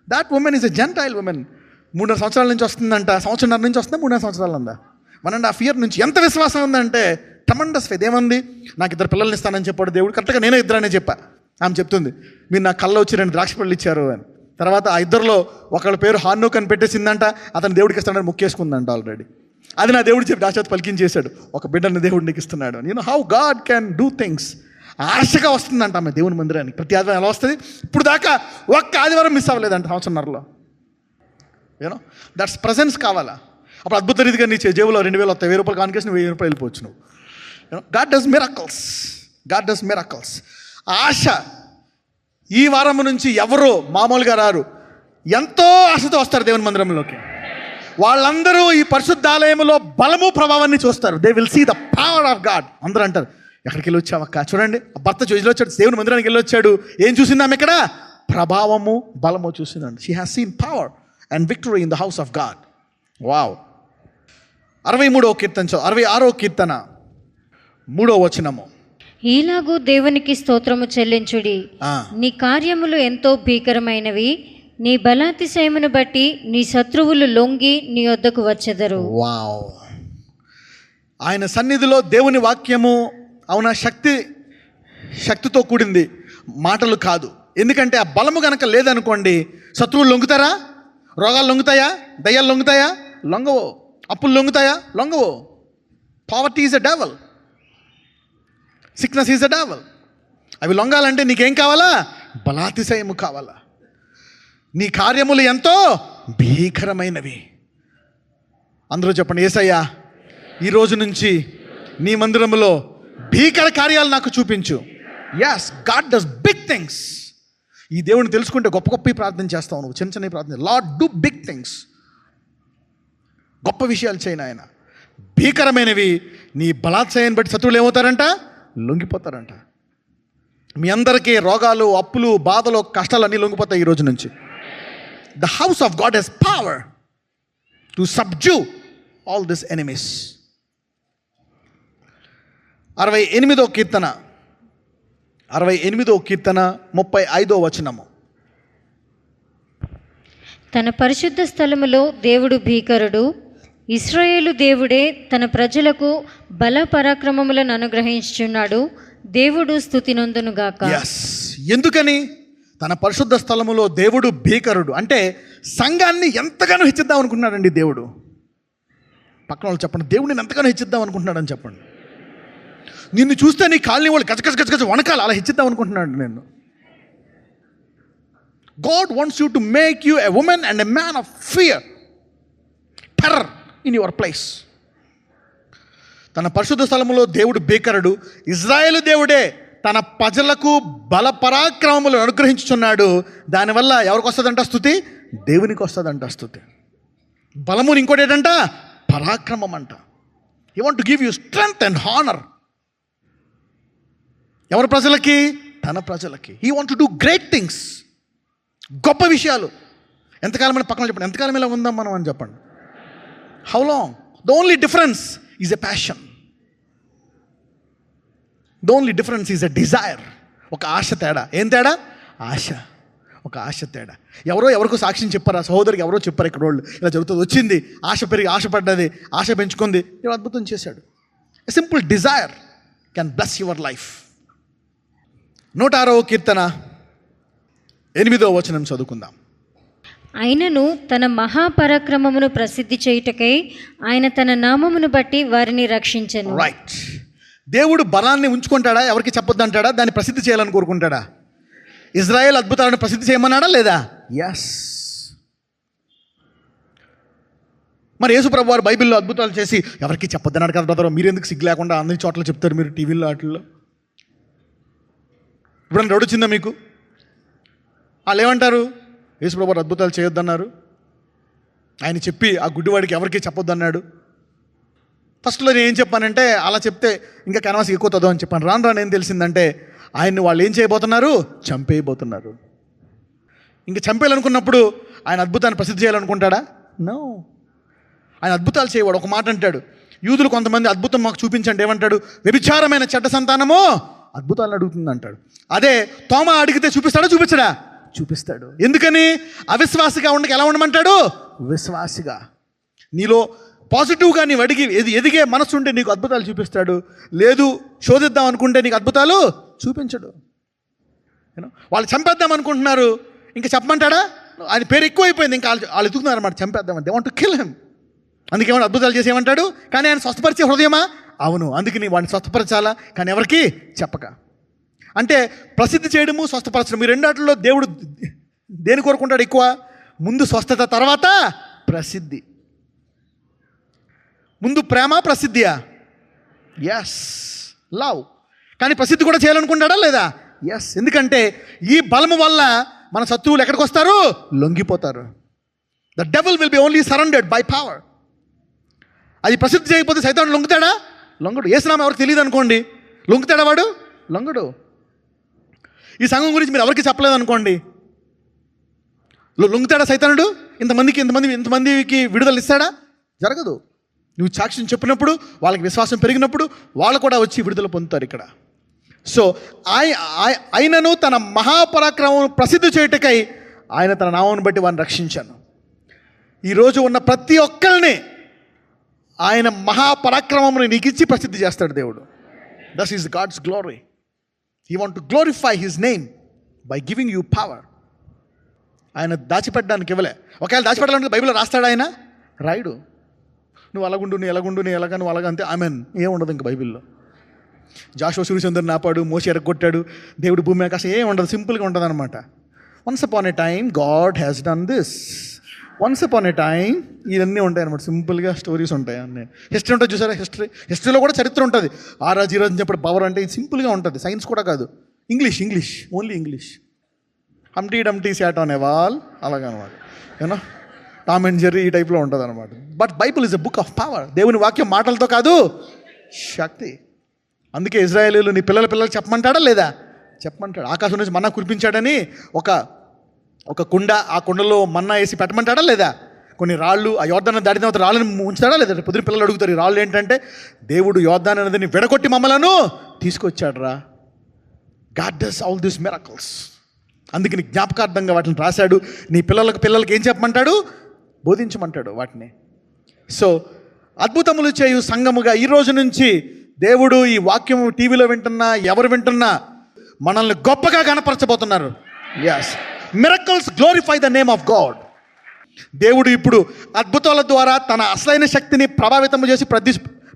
That women is a gentile women. 3.5 సంవత్సరాల నుంచి వస్తుందంట. సంవత్సరంన్నర నుంచి వస్తుందా, 3.5 సంవత్సరాలు ఉందా, 1.5 year నుంచి. ఎంత విశ్వాసం ఉందంటే ట్రమండస్ ఫెయిత్. ఏమంది, నాకు 2 పిల్లల్ని ఇస్తానని చెప్పాడు దేవుడు. కరెక్ట్గా నేనే 2 అనే చెప్పా. ఆమె చెప్తుంది, మీరు నా కళ్ళ వచ్చి 2 ద్రాక్ష పళ్ళు ఇచ్చారు అని. తర్వాత ఆ 2లో ఒకళ్ళ పేరు హానోక్ అని పెట్టేసిందంట. అతను దేవుడికి ఇస్తాడని ముక్కేసుకుందంట ఆల్రెడీ. అది నా దేవుడు చెప్పి ఆశాత పలికించేశాడు, ఒక బిడ్డని దేవుడు నీకు ఇస్తున్నాడు. How God can do things. ఆశగా వస్తుందంట ఆమె దేవుని మందిరానికి. ప్రతి ఆదివారం ఎలా వస్తుంది? ఇప్పుడు దాకా ఒక్క ఆదివారం మిస్ అవ్వలేదంట సంవత్సరంన్నరలో. దట్స్ ప్రజెన్స్ కావాలా? అప్పుడు అద్భుత రీతిగా నీ జేబులో 2,000 వస్తాయి. 1,000 రూపాయలు కానికేసి 1,000 రూపాయలు వెళ్ళిపోవచ్చు నువ్వు. God does miracles. ఆశ. ఈ వారం నుంచి ఎవరో మామూలుగా రారు, ఎంతో ఆశతో వస్తారు దేవుని మందిరంలోకి. వాళ్ళందరూ ఈ పరిశుద్ధాలయంలో బలము ప్రభావాన్ని చూస్తారు. They will see the power of God. అందరూ అంటారు, ఎక్కడికి వెళ్ళి వచ్చావక్క? చూడండి, ఆ భర్త వెళ్ళొచ్చాడు, దేవుని మందిరానికి వెళ్ళొచ్చాడు. ఏం చూసిందాం ఇక్కడ? ప్రభావము, బలము చూసిందండి. She has seen power and victory in the house of God. Wow. 63వ కీర్తన, 66వ కీర్తన 3వ వచనము. ఈలాగు దేవునికి స్తోత్రము చెల్లించుడి, నీ కార్యములు ఎంతో భీకరమైనవి, నీ బలాతిశయమును బట్టి నీ శత్రువులు లొంగి నీ వద్దకు వచ్చెదరు. వావ్. ఆయన సన్నిధిలో దేవుని వాక్యము అవునా శక్తితో కూడింది, మాటలు కాదు. ఎందుకంటే ఆ బలము కనుక లేదనుకోండి, శత్రువులు లొంగుతారా? రోగాలు లొంగుతాయా? దయ్యాలు లొంగుతాయా? లొంగవు. అప్పులు లొంగుతాయా? లొంగవు. Poverty is a devil, sickness is a devil. అవి లొంగాలంటే నీకేం కావాలా? బలాతిశయము కావాలా? నీ కార్యములు ఎంతో భీకరమైనవి. అందరూ చెప్పండి, యేసయ్యా ఈ రోజు నుంచి నీ మందిరములో భీకర కార్యాలు నాకు చూపించు. Yes, God does big things. ఈ దేవుని తెలుసుకుంటే గొప్ప గొప్ప ప్రార్థన చేస్తావు నువ్వు. చిన్న చిన్న ప్రార్థన. Lord do big things. గొప్ప విషయాలు చేయను ఆయన. భీకరమైనవి. నీ బలాత్సయాన్ని బట్టి శత్రువులు ఏమవుతారంట? లొంగిపోతారంట. మీ అందరికీ రోగాలు, అప్పులు, బాధలు, కష్టాలు అన్నీ లొంగిపోతాయి ఈ రోజు నుంచి. The house of God has power to subdue all this enemies. 68వ కీర్తన 35వ వచనము. తన పరిశుద్ధ స్థలములో దేవుడు భీకరుడు, ఇశ్రాయేలు దేవుడే తన ప్రజలకు బల పరాక్రమములను అనుగ్రహించుచున్నాడు. దేవుడు స్తుతి నొందునుగాక. ఎందుకని? తన పరిశుద్ధ స్థలములో దేవుడు భీకరుడు అంటే సంఘాన్ని ఎంతగానో హెచ్చిద్దాం అనుకుంటున్నాడండి దేవుడు. పక్కన వాళ్ళు చెప్పండి, దేవుడిని ఎంతగానో హెచ్చిద్దాం అనుకుంటున్నాడని చెప్పండి. నిన్ను చూస్తే నీ కాలనీ వాళ్ళు గజ వణకాలి, అలా హెచ్చిద్దాం అనుకుంటున్నాడు నేను. God wants you to make you a woman and a man of fear, terror in your place. తన పరిశుద్ధ స్థలములో దేవుడు భీకరుడు, ఇజ్రాయేలు దేవుడే తన ప్రజలకు బల పరాక్రమములు అనుగ్రహించుచున్నాడు. దానివల్ల ఎవరికి వస్తుందంట స్తుతి? దేవునికి వస్తుందంట స్తుతి. బలముని ఇంకోటి ఏంటంట? పరాక్రమం అంట. He want to give you strength and honor. ఎవరి ప్రజలకి? తన ప్రజలకి. He want to do great things, గొప్ప విషయాలు. ఎంతకాలం అని పక్కన చెప్పండి, ఎంతకాలం ఇలా ఉందాం మనం అని చెప్పండి. How long? The only difference is a passion. The only difference is a desire. ఒక ఆశ తేడా. ఏం తేడా? ఆశ. ఒక ఆశ తేడా. ఎవరికో సాక్ష్యం చెప్పారు, ఆ సహోదరికి ఎవరో చెప్పారు, ఇక్కడ వాళ్ళు ఇలా జరుగుతుంది, వచ్చింది, ఆశ పెరిగి ఆశపడ్డది, ఆశ పెంచుకుంది, ఇలా అద్భుతం చేశాడు. A simple desire can bless your life. 106వ కీర్తన 8వ వచనం చదువుకుందాం. ఆయనను తన మహాపరాక్రమమును ప్రసిద్ధి చేయుటకై ఆయన తన నామమును బట్టి వారిని రక్షించెను. రైట్. దేవుడు బలాన్ని ఉంచుకుంటాడా? ఎవరికి చెప్పొద్దు అంటాడా? దాన్ని ప్రసిద్ధి చేయాలని కోరుకుంటాడా? ఇజ్రాయేల్ అద్భుతాలను ప్రసిద్ధి చేయమన్నాడా లేదా? ఎస్. మరి యేసు ప్రభు వారు బైబిల్లో అద్భుతాలు చేసి ఎవరికి చెప్పొద్దన్నాడు కదా బ్రదర్. మీరు ఎందుకు సిగ్గు లేకుండా అన్ని చోట్ల చెప్తారు మీరు, టీవీల్లో వాటిల్లో? ఇప్పుడు రొడొచ్చిందా మీకు? వాళ్ళు ఏమంటారు? యేసు ప్రభు వారు అద్భుతాలు చేయొద్దన్నారు, ఆయన చెప్పి ఆ గుడ్డివాడికి ఎవరికి చెప్పొద్దన్నాడు. ఫస్ట్లో నేను ఏం చెప్పానంటే, అలా చెప్తే ఇంకా కెనవాస్ ఎక్కువతుందో అని చెప్పాను. రాను ఏం తెలిసిందంటే ఆయన్ని వాళ్ళు ఏం చేయబోతున్నారు? చంపేయబోతున్నారు. ఇంకా చంపేయాలనుకున్నప్పుడు ఆయన అద్భుతాన్ని ప్రసిద్ధి చేయాలనుకుంటాడా? నో. ఆయన అద్భుతాలు చేయవాడు. ఒక మాట అంటాడు, యూదులు కొంతమంది అద్భుతం మాకు చూపించండి, ఏమంటాడు? వ్యభిచారమైన చెడ్డ సంతానము అద్భుతాలను అడుగుతుంది అంటాడు. అదే తోమా అడిగితే చూపిస్తాడా? చూపించడా? చూపిస్తాడు. ఎందుకని? అవిశ్వాసిగా ఉండక ఎలా ఉండమంటాడు? విశ్వాసిగా. నీలో పాజిటివ్గా నీవు ఎదిగే మనసు ఉంటే నీకు అద్భుతాలు చూపిస్తాడు. లేదు శోధిద్దాం అనుకుంటే నీకు అద్భుతాలు చూపించడు. వాళ్ళు చంపేద్దాం అనుకుంటున్నారు, ఇంకా చెప్పమంటాడా? ఆయన పేరు ఎక్కువైపోయింది, ఇంకా వాళ్ళు ఎదుగుతున్నారు అన్నమాట, చంపేద్దామంటే. Want to kill him. అందుకేమన్నా అద్భుతాలు చేసేయమంటాడు. కానీ ఆయన స్వస్థపరిచే హృదయమా? అవును. అందుకని వాడిని స్వస్థపరచాలా, కానీ ఎవరికి చెప్పక. అంటే ప్రసిద్ధి చేయడము, స్వస్థపరచడం, ఈ రెండాటిలో దేవుడు దేని కోరుకుంటాడు ఎక్కువ? ముందు స్వస్థత, తర్వాత ప్రసిద్ధి. ముందు ప్రేమ, ప్రసిద్ధియా? Yes, love. కానీ ప్రసిద్ధి కూడా చేయాలనుకుంటాడా లేదా? ఎస్. ఎందుకంటే ఈ బలము వల్ల మన శత్రువులు ఎక్కడికి వస్తారు? లొంగిపోతారు. The devil will be only surrendered by power. అది ప్రసిద్ధి చేయకపోతే సైతాను లొంగుతాడా? లొంగడు. ఏసునామం ఎవరికి తెలియదు అనుకోండి, లొంగుతాడా వాడు? లొంగడు. ఈ సంఘం గురించి మీరు ఎవరికి చెప్పలేదు అనుకోండి, లొంగుతాడా సైతానుడు? ఇంతమందికి విడుదల ఇస్తాడా? జరగదు. నువ్వు సాక్ష్యం చెప్పినప్పుడు, వాళ్ళకి విశ్వాసం పెరిగినప్పుడు వాళ్ళు కూడా వచ్చి విడుదల పొందుతారు ఇక్కడ. సో ఆయనను తన మహాపరాక్రమం ప్రసిద్ధి చేయుటకై ఆయన తన నామమును బట్టి వారిని రక్షించాను. ఈరోజు ఉన్న ప్రతి ఒక్కరిని ఆయన మహాపరాక్రమమును నీకు ఇచ్చి ప్రసిద్ధి చేస్తాడు దేవుడు. That is God's glory. He want to glorify his name by giving you power. ఆయన దాచిపెట్టడానికి ఇవ్వలే. ఒకవేళ దాచిపెట్టాలంటే బైబిల్లో రాస్తాడు ఆయన? రాయుడు. నువ్వు అలాగుండు, నువ్వు ఎలాగుండు, నువ్వు ఎలాగా, నువ్వు అలాగ, అంతే. ఆమెన్. ఏముండదు ఇంక బైబిల్లో. జాషువా సూర్యచంద్రుని నాపాడు, మోషే ఎరగొట్టాడు, దేవుడు భూమి ఆకాశం, ఏం ఉండదు. సింపుల్గా ఉంటుంది అనమాట. Once upon A time God has done this. Once upon A time ఇవన్నీ ఉంటాయి అనమాట. సింపుల్గా స్టోరీస్ ఉంటాయి అన్నీ. హిస్టరీ ఉంటుంది చూసారా? హిస్టరీలో కూడా చరిత్ర ఉంటుంది. ఆ రాజు ఈ రోజు చెప్పడం పవర్ అంటే ఇది సింపుల్గా ఉంటుంది. సైన్స్ కూడా కాదు. English only English. Humpty Dumpty sat on a wall, అలాగనమాట. యూనో టామ్ అండ్ జెర్రీ ఈ టైప్లో ఉంటుంది అనమాట. But Bible is a book of power. దేవుని వాక్యం మాటలతో కాదు, శక్తి. అందుకే ఇజ్రాయేలీలు నీ పిల్లలు చెప్పమంటాడా లేదా? చెప్పమంటాడు. ఆకాశం నుంచి మన్నా కురిపించాడని ఒక కుండ, ఆ కుండలో మన్నా వేసి పెట్టమంటాడా లేదా? కొన్ని రాళ్ళు, ఆ యోర్దాన్ని దాటిన తర్వాత రాళ్ళని ఉంచుతాడా లేదా? పొద్దున పిల్లలు అడుగుతారు, ఈ రాళ్ళు ఏంటంటే దేవుడు యోర్దాన్ అనేదని విడగొట్టి మమ్మలను తీసుకొచ్చాడు రా. God does all these miracles. అందుకని జ్ఞాపకార్థంగా వాటిని రాశాడు. నీ పిల్లలకి ఏం చెప్పమంటాడు? బోధించమంటాడు వాటిని. సో అద్భుతములు చేయు సంఘముగా ఈ రోజు నుంచి దేవుడు ఈ వాక్యం టీవీలో వింటున్నా, ఎవరు వింటున్నా మనల్ని గొప్పగా కనపరచబోతున్నారు. Yes, miracles glorify the name of God. దేవుడు ఇప్పుడు అద్భుతాల ద్వారా తన అసలైన శక్తిని ప్రభావితం చేసి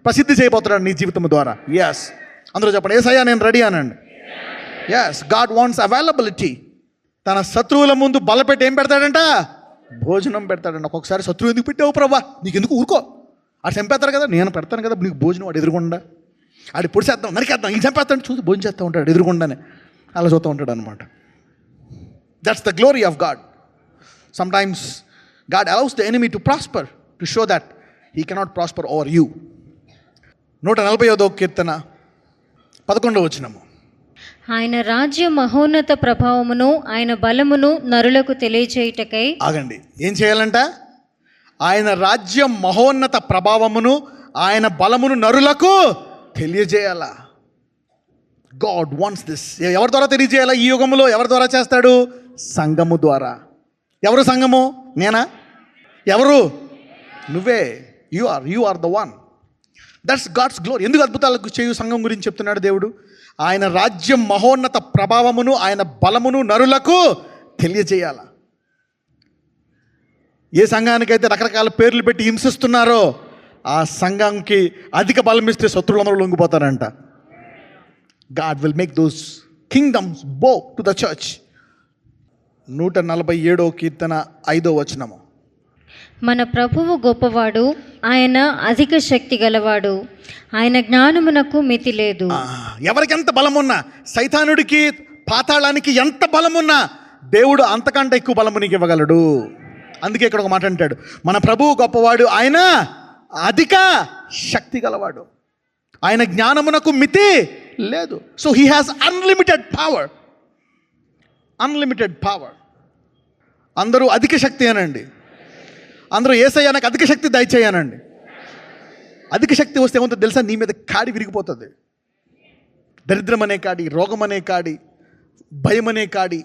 ప్రసిద్ధి చేయబోతున్నాడు నీ జీవితం ద్వారా. ఎస్, అందరూ చెప్పండి, యేసయ్యా నేను రెడీ అనండి. Yes, God wants availability. తన శత్రువుల ముందు బలపెట్టి ఏం పెడతాడంట? భోజనం పెడతాడంట. ఒక్కొక్కసారి శత్రువు ఎందుకు పెట్టావు ప్రభా, నీకు ఎందుకు, ఊరుకో, ఆడు చంపేస్తారు కదా, నేను పెడతాను కదా నీకు భోజనం. వాడు ఎదురుగుండా ఆడి పొడిసేద్దాం, నరికేద్దాం, ఇంక చంపేస్తాడు, చూసి భోజనం చేస్తూ ఉంటాడు ఎదురుగుండానే, అలా చూస్తూ ఉంటాడు అనమాట. That's the glory of God. Sometimes God allows the enemy to prosper to show that he cannot prosper over you. 145వ కీర్తన 11వ వచనము. ఆయన రాజ్య మహోన్నత ప్రభావమును ఆయన బలమును నరులకు తెలియచేయుటకై. ఆగండి, ఏం చేయాలంట? ఆయన రాజ్యం మహోన్నత ప్రభావమును ఆయన బలమును నరులకు తెలియజేయాలా. God wants this. ఎవరి ద్వారా తెలియజేయాలా? ఈ యుగంలో ఎవరి ద్వారా చేస్తాడు? సంఘము ద్వారా. ఎవరు సంఘము? నేనా? ఎవరు? నువ్వే. You are the one. That's God's glory. ఎందుకు అద్భుతాలకు చేయు సంఘం గురించి చెప్తున్నాడు దేవుడు? ఆయన రాజ్యం మహోన్నత ప్రభావమును ఆయన బలమును నరులకు తెలియజేయాల. ఏ సంఘానికైతే రకరకాల పేర్లు పెట్టి హింసిస్తున్నారో ఆ సంఘంకి అధిక బలం ఇస్తే శత్రువులందరూ లొంగిపోతారంట. God will make those kingdoms bow to the church. 147వ కీర్తన 5వ వచనము. మన ప్రభువు గొప్పవాడు, ఆయన అధిక శక్తి గలవాడు, ఆయన జ్ఞానమునకు మితి లేదు. ఎవరికి ఎంత బలమున్నా, సైతానుడికి పాతాళానికి ఎంత బలమున్నా దేవుడు అంతకంటే ఎక్కువ బలము నీకు ఇవ్వగలడు. అందుకే ఇక్కడ ఒక మాట అంటాడు, మన ప్రభువు గొప్పవాడు, ఆయన అధిక శక్తి గలవాడు, ఆయన జ్ఞానమునకు మితి లేదు. So he has unlimited power. Unlimited power. అందరూ అధిక శక్తి అనండి. అందరూ యేసయ్యా నాకు అధిక శక్తి దయచేయనండి. అధిక శక్తి వస్తే ఏమవుతుందో తెలుసా? నీ మీద కాడి విరిగిపోతుంది. దరిద్రం అనే కాడి, రోగం అనే కాడి, భయం అనే కాడి.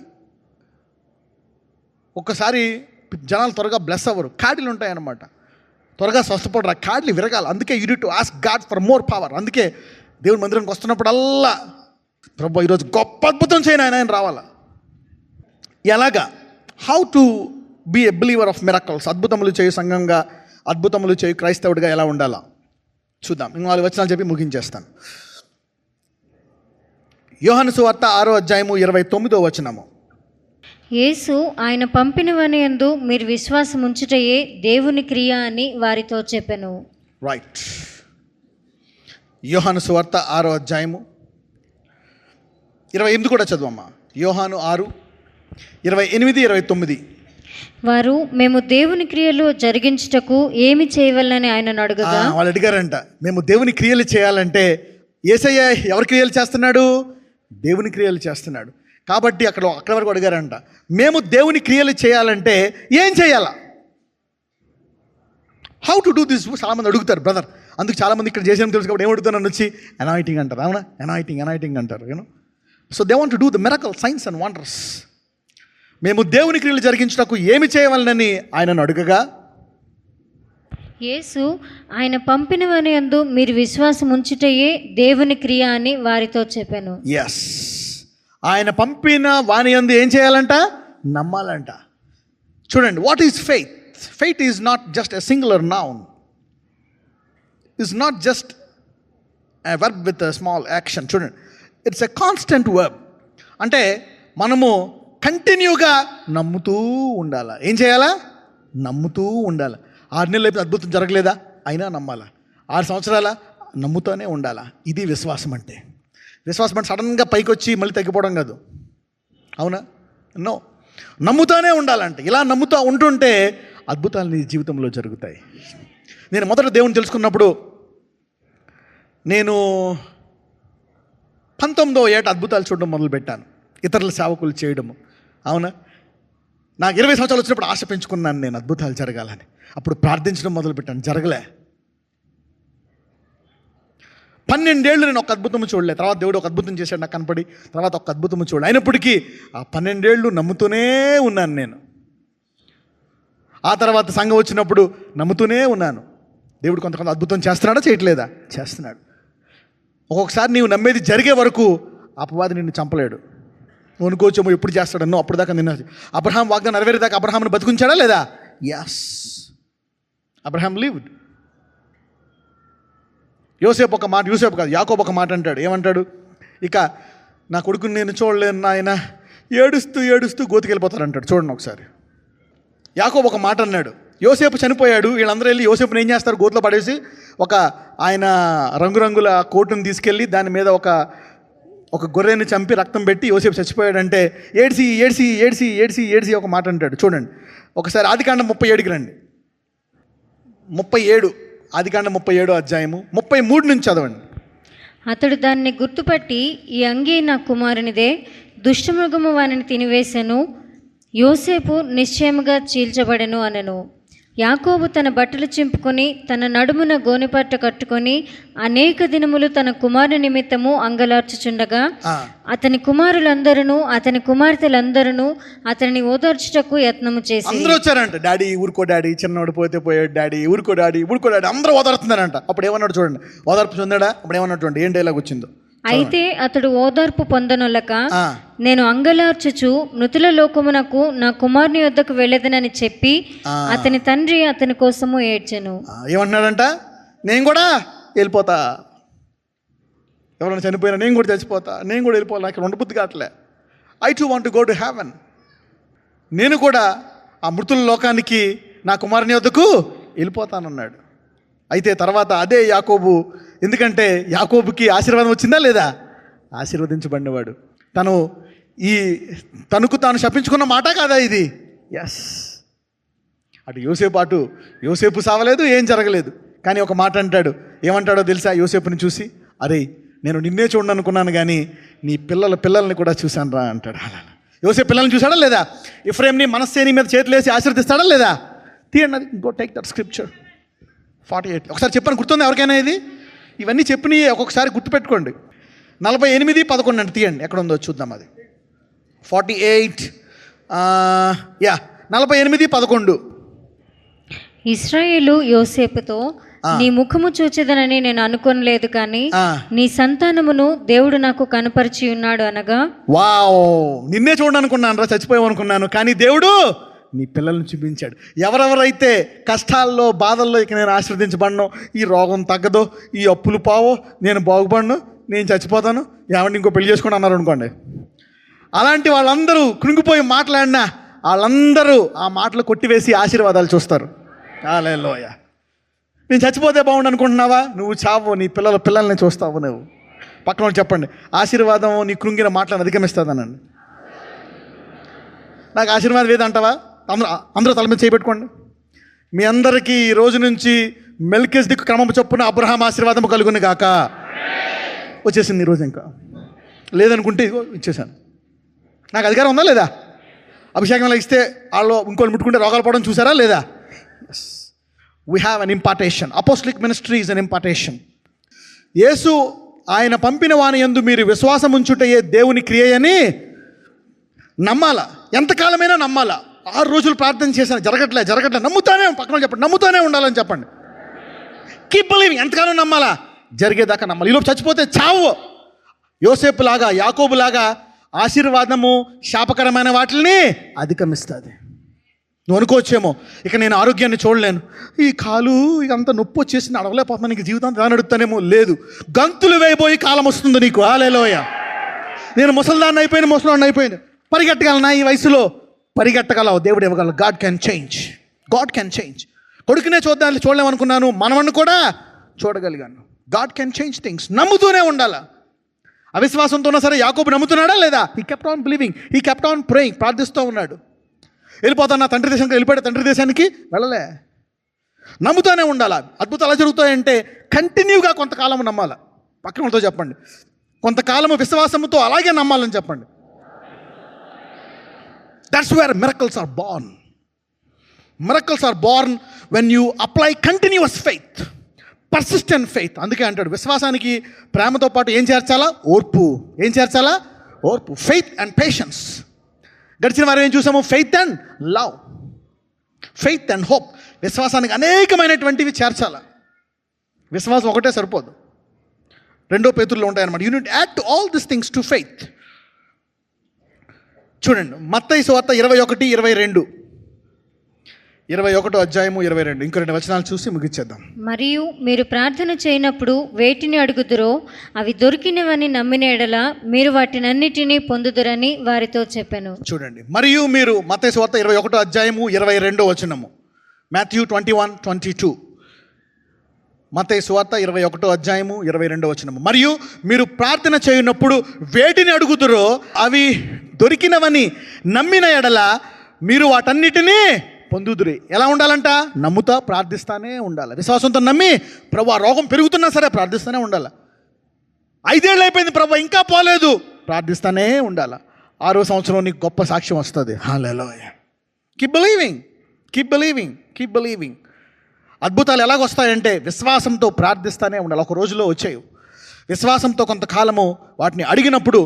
ఒక్కసారి జనాలు త్వరగా బ్లెస్ అవ్వరు, కాడిలు ఉంటాయన్నమాట. త్వరగా స్వస్థపడరు, ఆ కాడిలు విరగాలి. అందుకే you need to ask God for more power. అందుకే దేవుని మందిరానికి వస్తున్నప్పుడల్లా ప్రభు ఈరోజు గొప్ప అద్భుతం చేయను ఆయన రావాలా. ఎలాగా? How to be a believer of miracles. అద్భుతములు చేయు సంఘంగా, అద్భుతములు చేయు క్రైస్తవుడిగా ఎలా ఉండాలా చూద్దాం. 4 వచనాలు చెప్పి ముగించేస్తాను. యోహాను సువార్త 6వ అధ్యాయము 29వ వచనము. యేసు ఆయన పంపినవని యందు మీరు విశ్వాసం ఉంచుటయే దేవుని క్రియ అని వారితో చెప్పెను. రైట్. యోహాను సువార్త 6వ అధ్యాయము 28 కూడా చదువమ్మా. యోహాను 6:28, 29. వారు మేము దేవుని క్రియలు జరిగించుటకు ఏమి చేయవలనని ఆయనను అడగగా, వాళ్ళు అడిగారంట, మేము దేవుని క్రియలు చేయాలంటే యేసయ్య ఎవరి క్రియలు చేస్తున్నాడు? దేవుని క్రియలు చేస్తున్నాడు. కాబట్టి అక్కడ వరకు అడిగారంట, మేము దేవుని క్రియలు చేయాలంటే ఏం చేయాలా? How to do this? చాలామంది అడుగుతారు బ్రదర్. అందుకు చాలామంది ఇక్కడ చేసిన తెలుసు కాబట్టి ఏం అడుగుతారు? నన్ను వచ్చి అనాయింటింగ్ అంటారు. అవునా? అనాయింటింగ్ అంటారు. You know, so they want to do the miracle science and wonders. మేము దేవుని క్రియలు జరిగించుటకు ఏమి చేయవలనని ఆయనను అడుగగా, యేసు ఆయన పంపినవని యందు మీరు విశ్వాసం ఉంచుటయే దేవుని క్రియ అని వారితో చెప్పాను. ఎస్, ఆయన పంపిన వాని యందు ఏం చేయాలంట? నమ్మాలంట. చూడండి, what is faith? Faith is not just a singular noun, is not just a verb with a small action. చూడండి, ఇట్స్ ఎ కాన్స్టెంట్ వర్బ్. అంటే మనము కంటిన్యూగా నమ్ముతూ ఉండాలా. ఏం చేయాలా? నమ్ముతూ ఉండాలి. 6 నెలలు అయిపోయి అద్భుతం జరగలేదా? అయినా నమ్మాలా. 6 సంవత్సరాల నమ్ముతూనే ఉండాలా. ఇది విశ్వాసం అంటే. విశ్వాసం అంటే సడన్గా పైకి వచ్చి మళ్ళీ తగ్గిపోవడం కాదు. అవునా? నో, నమ్ముతూనే ఉండాలంటే. ఇలా నమ్ముతూ ఉంటుంటే అద్భుతాలు నీ జీవితంలో జరుగుతాయి. నేను మొదట దేవుని తెలుసుకున్నప్పుడు నేను 19వ ఏట అద్భుతాలు చూడడం మొదలుపెట్టాను, ఇతరుల సేవకులు చేయడము. అవునా, నాకు 20 సంవత్సరాలు వచ్చినప్పుడు ఆశ పెంచుకున్నాను నేను అద్భుతాలు జరగాలని. అప్పుడు ప్రార్థించడం మొదలుపెట్టాను, జరగలే. 12 ఏళ్ళు నేను ఒక అద్భుతము చూడలే. తర్వాత దేవుడు ఒక అద్భుతం చేశాడు నాకు కనపడి, తర్వాత ఒక అద్భుతము చూడలే. అయినప్పటికీ ఆ 12 ఏళ్ళు నమ్ముతూనే ఉన్నాను నేను. ఆ తర్వాత సంఘం వచ్చినప్పుడు నమ్ముతూనే ఉన్నాను. దేవుడు కొంత అద్భుతం చేస్తున్నాడా, చేయట్లేదా? చేస్తున్నాడు. ఒక్కొక్కసారి నీవు నమ్మేది జరిగే వరకు అపవాది నిన్ను చంపలేడు. నువ్వు అనుకోవచ్చేమో ఎప్పుడు చేస్తాడన్నో, అప్పుడు దాకా నిన్న అబ్రహాం వాగ్దానం నెరవేరేదాకా అబ్రహాంను బతుకుంచాడా లేదా? Yes, Abraham lived. యోసేపు ఒక మాట, యోసేపు కాదు యాకోబు ఒక మాట అంటాడు. ఏమంటాడు? ఇక నా కొడుకుని నేను చూడలేను నాయన, ఏడుస్తూ ఏడుస్తూ గోతికెళ్ళిపోతారంటాడు. చూడండి ఒకసారి. యాకోబు ఒక మాట అన్నాడు. యోసేపు చనిపోయాడు, వీళ్ళందరూ వెళ్ళి యోసేపుని ఏం చేస్తారు? గోతిలో పడేసి ఆయన రంగురంగుల కోటును తీసుకెళ్ళి దాని మీద ఒక గొర్రెని చంపి రక్తం పెట్టి యోసేపు చచ్చిపోయాడంటే ఏడ్చి ఏడ్చి ఏడ్చి ఏడ్చి ఏడ్చి ఒక మాట అంటాడు. చూడండి ఒకసారి ఆదికాండం 37కి రండి. 37, ఆదికాండం 37 అధ్యాయము 33 నుంచి చదవండి. అతడు దాన్ని గుర్తుపట్టి, ఈ అంగీ నా కుమారునిదే, దుష్టమృగము వానిని తినివేశను, యోసేపు నిశ్చయముగా చీల్చబడెను అనెను. యాకోబు తన బట్టలు చింపుకొని తన నడుమున గోనెపట్ట కట్టుకొని అనేక దినములు తన కుమారుని నిమిత్తము అంగలార్చుచుండగా అతని కుమారులందరూ అతని కుమార్తెలందరూ అతనిని ఓదార్చుటకు యత్నము చేసి అందరూ వచ్చారంట. డాడీ ఊరుకో, డాడీ చిన్నోడు పోతే పోయాడు, డాడీ ఊరుకో, డాడీ ఊరుకో, డాడీ అందరూ ఓదారుతున్నారంట. అప్పుడు ఏమన్నాడు చూడండి, ఓదార్పు చెందాడా? అప్పుడు ఏమన్నాడు చూడండి, ఏం డైలాగ్ వచ్చిందో. అయితే అతడు ఓదార్పు పొందనొల్లక, నేను అంగలార్చుచు మృతుల లోకమునకు నా కుమారుని వద్దకు వెళ్ళదనని చెప్పి అతని తండ్రి అతని కోసము ఏడ్చెను. ఏమంటున్నాడంట? నేను కూడా వెళ్ళిపోతా, ఎవరైనా చనిపోయినా నేను కూడా చచ్చిపోతా, నేను కూడా వెళ్ళిపోవాలి, నాకు ఉండబుద్ధి కావట్లే. I to want to go to heaven. నేను కూడా ఆ మృతుల లోకానికి నా కుమారుని వద్దకు వెళ్ళిపోతానన్నాడు. అయితే తర్వాత అదే యాకోబు, ఎందుకంటే యాకోబుకి ఆశీర్వాదం వచ్చిందా లేదా? ఆశీర్వదించబడినవాడు. తనకు తాను శపించుకున్న మాట కాదా ఇది? ఎస్. అటు యోసేపు సావలేదు, ఏం జరగలేదు. కానీ ఒక మాట అంటాడు. ఏమంటాడో తెలుసా? యోసేపుని చూసి, అరే నేను నిన్నే చూడను అనుకున్నాను కానీ నీ పిల్లల్ని కూడా చూశాను రా అంటాడు. అలా యోసేపు పిల్లల్ని చూశాడా లేదా? ఎఫ్రేమ్ని మనస్సేని మీద చేతులేసి ఆశీర్వదిస్తాడా లేదా? తీయండి, గో టేక్ దట్ స్క్రిప్చర్ 48. ఒకసారి చెప్పాను, గుర్తుంది ఎవరికైనా ఇది? ఇవన్నీ చెప్పినవి ఒక్కొక్కసారి గుర్తుపెట్టుకోండి. 48:11 అంటే తీయండి, ఎక్కడ ఉందో చూద్దాం. అది 48, 48:11. ఇశ్రాయేలు యోసేపుతో, నీ ముఖము చూచెదనని నేను అనుకోనలేదు, కానీ నీ సంతానమును దేవుడు నాకు కనపరిచి ఉన్నాడు అనగా, వావ్, నిన్నే చూడనుకున్నాను రా, చచ్చిపోయామనుకున్నాను, కానీ దేవుడు నీ పిల్లల్ని చూపించాడు. ఎవరెవరైతే కష్టాల్లో బాధల్లో ఇక నేను ఆశీర్వదించబడను, ఈ రోగం తగ్గదో, ఈ అప్పులు పావో, నేను బాగుపడను, నేను చచ్చిపోతాను, ఏమంటే ఇంకో పెళ్లి చేసుకుని అన్నారు అనుకోండి. అలాంటి వాళ్ళందరూ కృంగిపోయి మాట్లాడినా వాళ్ళందరూ ఆ మాటలు కొట్టివేసి ఆశీర్వాదాలు చూస్తారు. హల్లెలూయా. నేను చచ్చిపోతే బాగుండు అనుకుంటున్నావా? నువ్వు చావు, నీ పిల్లల్ని చూస్తావు. నువ్వు పక్కన చెప్పండి, ఆశీర్వాదం నీ కృంగిన మాటలను అధిగమిస్తుందనండి. నాకు ఆశీర్వాదం ఏదంటావా? అందరూ తల మీద చేయబెట్టుకోండి. మీ అందరికీ ఈ రోజు నుంచి మెల్కిజెదెకు క్రమం చొప్పున అబ్రహాం ఆశీర్వాదం కలుగును గాక. వచ్చేసింది ఈరోజు. ఇంకా లేదనుకుంటే ఇదిగో ఇచ్చేసాను. నాకు అధికారం ఉందా లేదా? అభిషేకంలో ఇస్తే వాళ్ళు ఇంకోళ్ళు ముట్టుకుంటే రోగాలు పోవడం చూసారా లేదా? We have an impartation. Apostolic ministry is an impartation. Yesu ఆయన పంపిన వాని యందు మీరు విశ్వాసం ఉంచుటయే దేవుని క్రియని నమ్మాలా. ఎంతకాలమైనా నమ్మాలా. 6 రోజులు ప్రార్థన చేశాను, జరగట్లే. నమ్ముతానే, పక్కన చెప్పండి, నమ్ముతానే ఉండాలని చెప్పండి. Keep believing. ఎంతకాలం నమ్మాలా? జరిగేదాకా నమ్మాలి. ఈలోపు చచ్చిపోతే చావు. యోసేపు లాగా, యాకోబు లాగా ఆశీర్వాదము శాపకరమైన వాటిని అధిగమిస్తుంది. నువ్వు అనుకోవచ్చేమో, ఇక నేను ఆరోగ్యాన్ని చూడలేను, ఈ కాలు ఇకంతా నొప్పి వచ్చేసి అడగలేకపోతున్నాను, నీకు జీవితాన్ని దాని అడుగుతానేమో. లేదు, గంతులు వేయబోయి కాలం వస్తుంది నీకు. హల్లెలూయా. నేను ముసలిదాన్ని అయిపోయింది, పరిగెట్టగలనా? ఈ వయసులో పరిగెట్టగలవు. దేవుడు ఇవ్వగలవు. God can change. కొడుకునే చూడలేమనుకున్నాను, మనవన్ని కూడా చూడగలిగాను. God can change things. నమ్ముతూనే ఉండాలా. అవిశ్వాసంతో ఉన్నా సరే యాకోబు నమ్ముతున్నాడా లేదా? He kept on believing, he kept on praying. ప్రార్థిస్తూ ఉన్నాడు. వెళ్ళిపోతాను నా తండ్రి దేశానికి, వెళ్ళిపోయాడు తండ్రి దేశానికి, వెళ్ళలే. నమ్ముతూనే ఉండాలి. అద్భుతాలు ఎలా జరుగుతాయంటే కంటిన్యూగా కొంతకాలం నమ్మాలి. పక్కన వాళ్ళతో చెప్పండి, కొంతకాలము విశ్వాసంతో అలాగే నమ్మాలని చెప్పండి. That's where miracles are born. Miracles are born when you apply continuous faith, persistent faith. అందుకే అంటాడు విశ్వాసానికి ప్రేమతో పాటు ఏం చేర్చాలా? ఓర్పు. ఏం చేర్చాలా? ఓర్పు. Faith and patience. గడిచిన వారం ఏం చూసాము? Faith and love, faith and hope. విశ్వాసానికి అనేకమైనటువంటివి చేర్చాల. విశ్వాసం ఒకటే సరిపోదు, 2 పేతురులో ఉంటాయన్నమాట. You need add to all this things to faith. చూడండి మత్తయి సువార్త 21:22, 21వ అధ్యాయము 22. ఇంకో 2 వచనాలు చూసి ముగిచ్చేద్దాం. మరియు మీరు ప్రార్థన చేయనప్పుడు వేటిని అడుగుదురో అవి దొరికినవని నమ్మిన ఎడల మీరు వాటినన్నిటినీ పొందుదురని వారితో చెప్పాను. చూడండి, మరియు మీరు, మత్తయి సువార్త 21వ అధ్యాయము 22వ వచనము, మాథ్యూ 21:22. మత్తయి సువార్త 21వ అధ్యాయము 22వ వచనము. మరియు మీరు ప్రార్థన చేయనప్పుడు వేటిని అడుగుదురో అవి దొరికినవని నమ్మిన ఎడల మీరు వాటన్నిటినీ పొందుదురి. ఎలా ఉండాలంట? నమ్ముతా ప్రార్థిస్తానే ఉండాలి. విశ్వాసంతో నమ్మి, ప్రభు ఆ రోగం పెరుగుతున్నా సరే ప్రార్థిస్తూనే ఉండాలి. 5 ఏళ్ళు అయిపోయింది ప్రభు ఇంకా పోలేదు, ప్రార్థిస్తూనే ఉండాలి. 6వ సంవత్సరం నీకు గొప్ప సాక్ష్యం వస్తుంది. Hallelujah. Keep believing, keep believing, keep believing. అద్భుతాలు ఎలాగొస్తాయంటే విశ్వాసంతో ప్రార్థిస్తూనే ఉండాలి. ఒక రోజులో వచ్చాయి. విశ్వాసంతో కొంతకాలము వాటిని అడిగినప్పుడు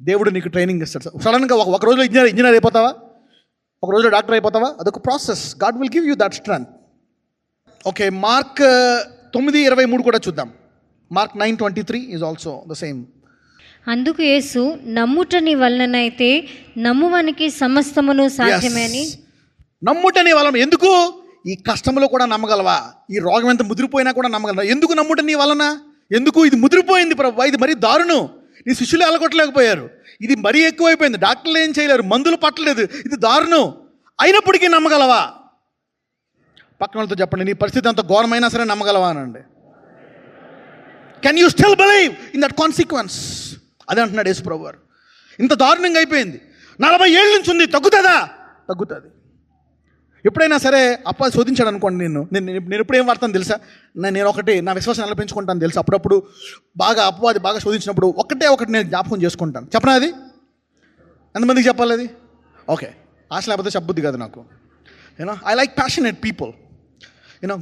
దేవుడు నీకు ట్రైనింగ్ ఇస్తాడు. సడన్గా ఒక రోజులో ఇంజనీర్ అయిపోతావా? ఒక రోజులో డాక్టర్ అయిపోతావా? అదొక process. God will give you that strength. Okay, mark 9:23 కూడా చూద్దాం. Mark 9:23 is also the same. అందుకు యేసు, నమ్ముటని వలనైతే నమ్మువానికి సమస్తమును సాధ్యమే అని. నమ్ముటని వలన. ఎందుకు? ఈ కష్టంలో కూడా నమ్మగలవా? ఈ రోగం ఎంత ముదిరిపోయినా కూడా నమ్మగలవా? ఎందుకు నమ్ముటని వలన? ఎందుకు? ఇది ముదిరిపోయింది ప్రభు, ఇది మరీ దారుణం, నీ శిష్యులు ఎలగొట్టలేకపోయారు, ఇది మరీ ఎక్కువైపోయింది, డాక్టర్లు ఏం చేయలేరు, మందులు పట్టలేదు, ఇది దారుణం, అయినప్పటికీ నమ్మగలవా? పక్కన వాళ్ళతో చెప్పండి, నీ పరిస్థితి అంత ఘోరమైనా సరే నమ్మగలవా అనండి. Can you still believe in that consequence? అదే అంటున్నాడు యేసు ప్రభు గారు. ఇంత దారుణంగా అయిపోయింది, 40 ఏళ్ళ నుంచి ఉంది, తగ్గుతుందా? తగ్గుతుంది. ఎప్పుడైనా సరే అప్ప శోధించాడు అనుకోండి, నేను ఎప్పుడు ఏం వాడతాను తెలుసా? నేను ఒకటి నా విశ్వాసం ఎలా పెంచుకుంటాను తెలుసా? అప్పుడప్పుడు అపవాది బాగా శోధించినప్పుడు ఒకటి నేను జ్ఞాపకం చేసుకుంటాను. చెప్పనా? అది ఎంతమందికి చెప్పాలి అది? ఓకే, ఆశ లేకపోతే చెప్పబుద్ధి కాదు నాకు. I like passionate people.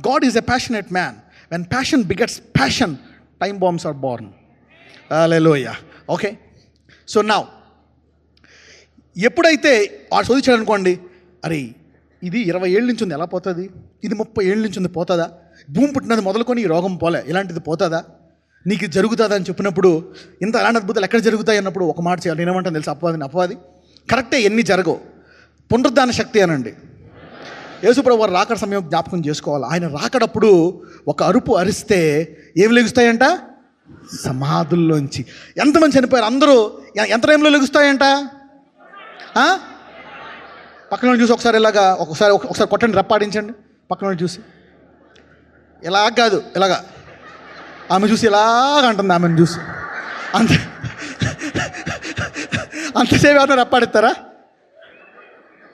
God is a passionate man. When passion begets passion, time bombs are born. Hallelujah. Okay, so now ఎప్పుడైతే వాడు శోధించాడు అనుకోండి, అరే ఇది 20 ఏళ్ళ నుంచి ఉంది, ఎలా పోతుంది? ఇది 30 ఏళ్ళ నుంచి ఉంది, పోతుందా? భూమి పుట్టినది మొదలుకొని ఈ రోగం పోలే, ఇలాంటిది పోతుందా? నీకు జరుగుతుందా అని చెప్పినప్పుడు, ఇంత అలాంటి అద్భుతాలు ఎక్కడ జరుగుతాయి అన్నప్పుడు ఒక మాట చేయాలి. నేనేమంటాను తెలుసు? అపవాది కరెక్టే, ఎన్ని జరగవు, పునరుద్ధాన శక్తి అనండి. యేసుప్రభు వారు రాకడ సమయం జ్ఞాపకం చేసుకోవాలి. ఆయన రాకడప్పుడు ఒక అరుపు అరిస్తే ఏమి లెగుస్తాయంట? సమాధుల్లోంచి. ఎంతమంది చనిపోయారు? అందరూ ఎంత టైంలో లెగుస్తాయంట? పక్కన చూసి ఒకసారి ఇలాగా ఒకసారి కొట్టండి, రప్పాడించండి. పక్కన చూసి ఇలాగ కాదు, ఇలాగా. ఆమె చూసి ఇలాగ అంటుంది, ఆమెను చూసి అంతసేపు ఏమన్నా రప్పాడిస్తారా?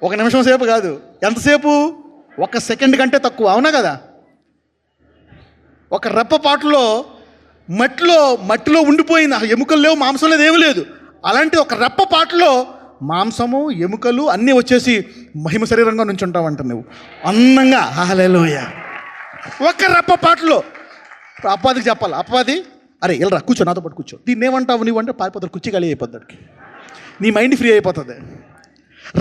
1 నిమిషం సేపు కాదు, ఎంతసేపు? 1 సెకండ్ కంటే తక్కువ, అవునా కదా? ఒక రెప్పపాటులో మట్టిలో ఉండిపోయింది, ఎముకలు లేవు, మాంసం లేదు, ఏమీ లేదు. అలాంటి ఒక రెప్పపాటులో మాంసము ఎముకలు అన్నీ వచ్చేసి మహిమ శరీరంగా నుంచి ఉంటావంట నువ్వు అందంగా. హల్లెలూయా. ఒక రెప్పపాటులో. అపవాదికి చెప్పాలి, అపవాది అరే వెళ్ళరా కూర్చో, నాతో పాటు కూర్చో. దీన్ని ఏమంటావు నువ్వు అంటే పారిపోతాడు, కుర్చీ ఖాళీ అయిపోతాడు, నీ మైండ్ ఫ్రీ అయిపోతుంది.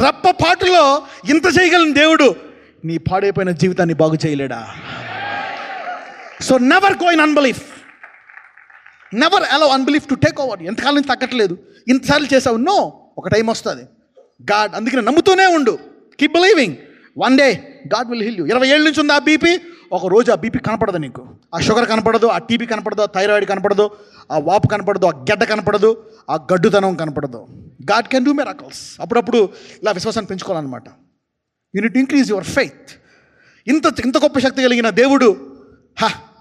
రెప్పపాటులో ఇంత చేయగలిగిన దేవుడు నీ పాడైపోయిన జీవితాన్ని బాగు చేయలేడా? So never go in unbelief, never allow unbelief to take over. ఎంతకాలం నుంచి తగ్గట్లేదు, ఇంతసార్లు చేసావు. నో, ఒక టైం వస్తుంది. గాడ్ అందుకని నమ్ముతూనే ఉండు. Keep believing. One day God will heal you. 20 ఏళ్ళ నుంచి ఉంది ఆ బీపీ, ఒక రోజు ఆ బీపీ కనపడదు నీకు, ఆ షుగర్ కనపడదు, ఆ టీబీ కనపడదు, ఆ థైరాయిడ్ కనపడదు, ఆ వాపు కనపడదు, ఆ గడ్డ కనపడదు, ఆ గడ్డుతనం కనపడదు. God can do miracles. అప్పుడప్పుడు ఇలా విశ్వాసాన్ని పెంచుకోవాలన్నమాట. You need to increase your faith. ఇంత గొప్ప శక్తి కలిగిన దేవుడు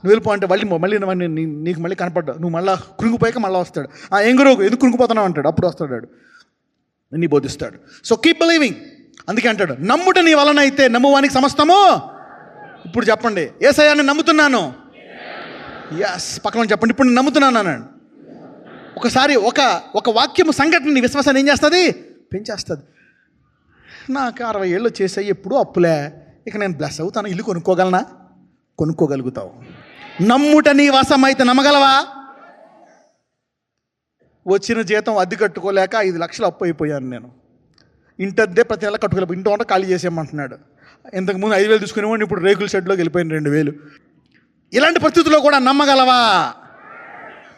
నువ్వు వెళ్ళిపో అంటే మళ్ళీ నీకు మళ్ళీ కనపడ్డా, నువ్వు మళ్ళీ కృంగిపోయాక మళ్ళీ వస్తాడు. ఏం గురువు ఎందుకు కృంగిపోతున్నావు అంటాడు, అప్పుడు వస్తాడు, అన్ని బోధిస్తాడు. So keep believing. అందుకే అంటాడు, నమ్ముట నీ వలన అయితే నమ్మువానికి సమస్తము. ఇప్పుడు చెప్పండి, యేసయ్యా నేను నమ్ముతున్నాను. ఎస్, పక్కన చెప్పండి, ఇప్పుడు నేను నమ్ముతున్నాను అన్నాడు. ఒకసారి ఒక వాక్యము సంఘటన నీ విశ్వాసాన్ని ఏం చేస్తుంది? పెంచేస్తుంది. నాకు 60 ఏళ్ళు వచ్చేసాయి, ఎప్పుడూ అప్పులే, ఇక నేను బ్లెస్ అవుతాను, ఇల్లు కొనుక్కోగలనా? కొనుక్కోగలుగుతావు. నమ్ముట నీ వశం అయితే నమ్మగలవా? వచ్చిన జీతం అద్దె కట్టుకోలేక 5 లక్షలు అప్పు అయిపోయాను నేను. ఇంటద్దే ప్రతి నెల కట్టుకోలేపు, ఇంటి వంట ఖాళీ చేసేయమంటున్నాడు. ఇంతకుముందు 5,000 తీసుకునేవాడిని, ఇప్పుడు రేకుల షెడ్లోకి వెళ్ళిపోయింది 2,000. ఇలాంటి పరిస్థితుల్లో కూడా నమ్మగలవా?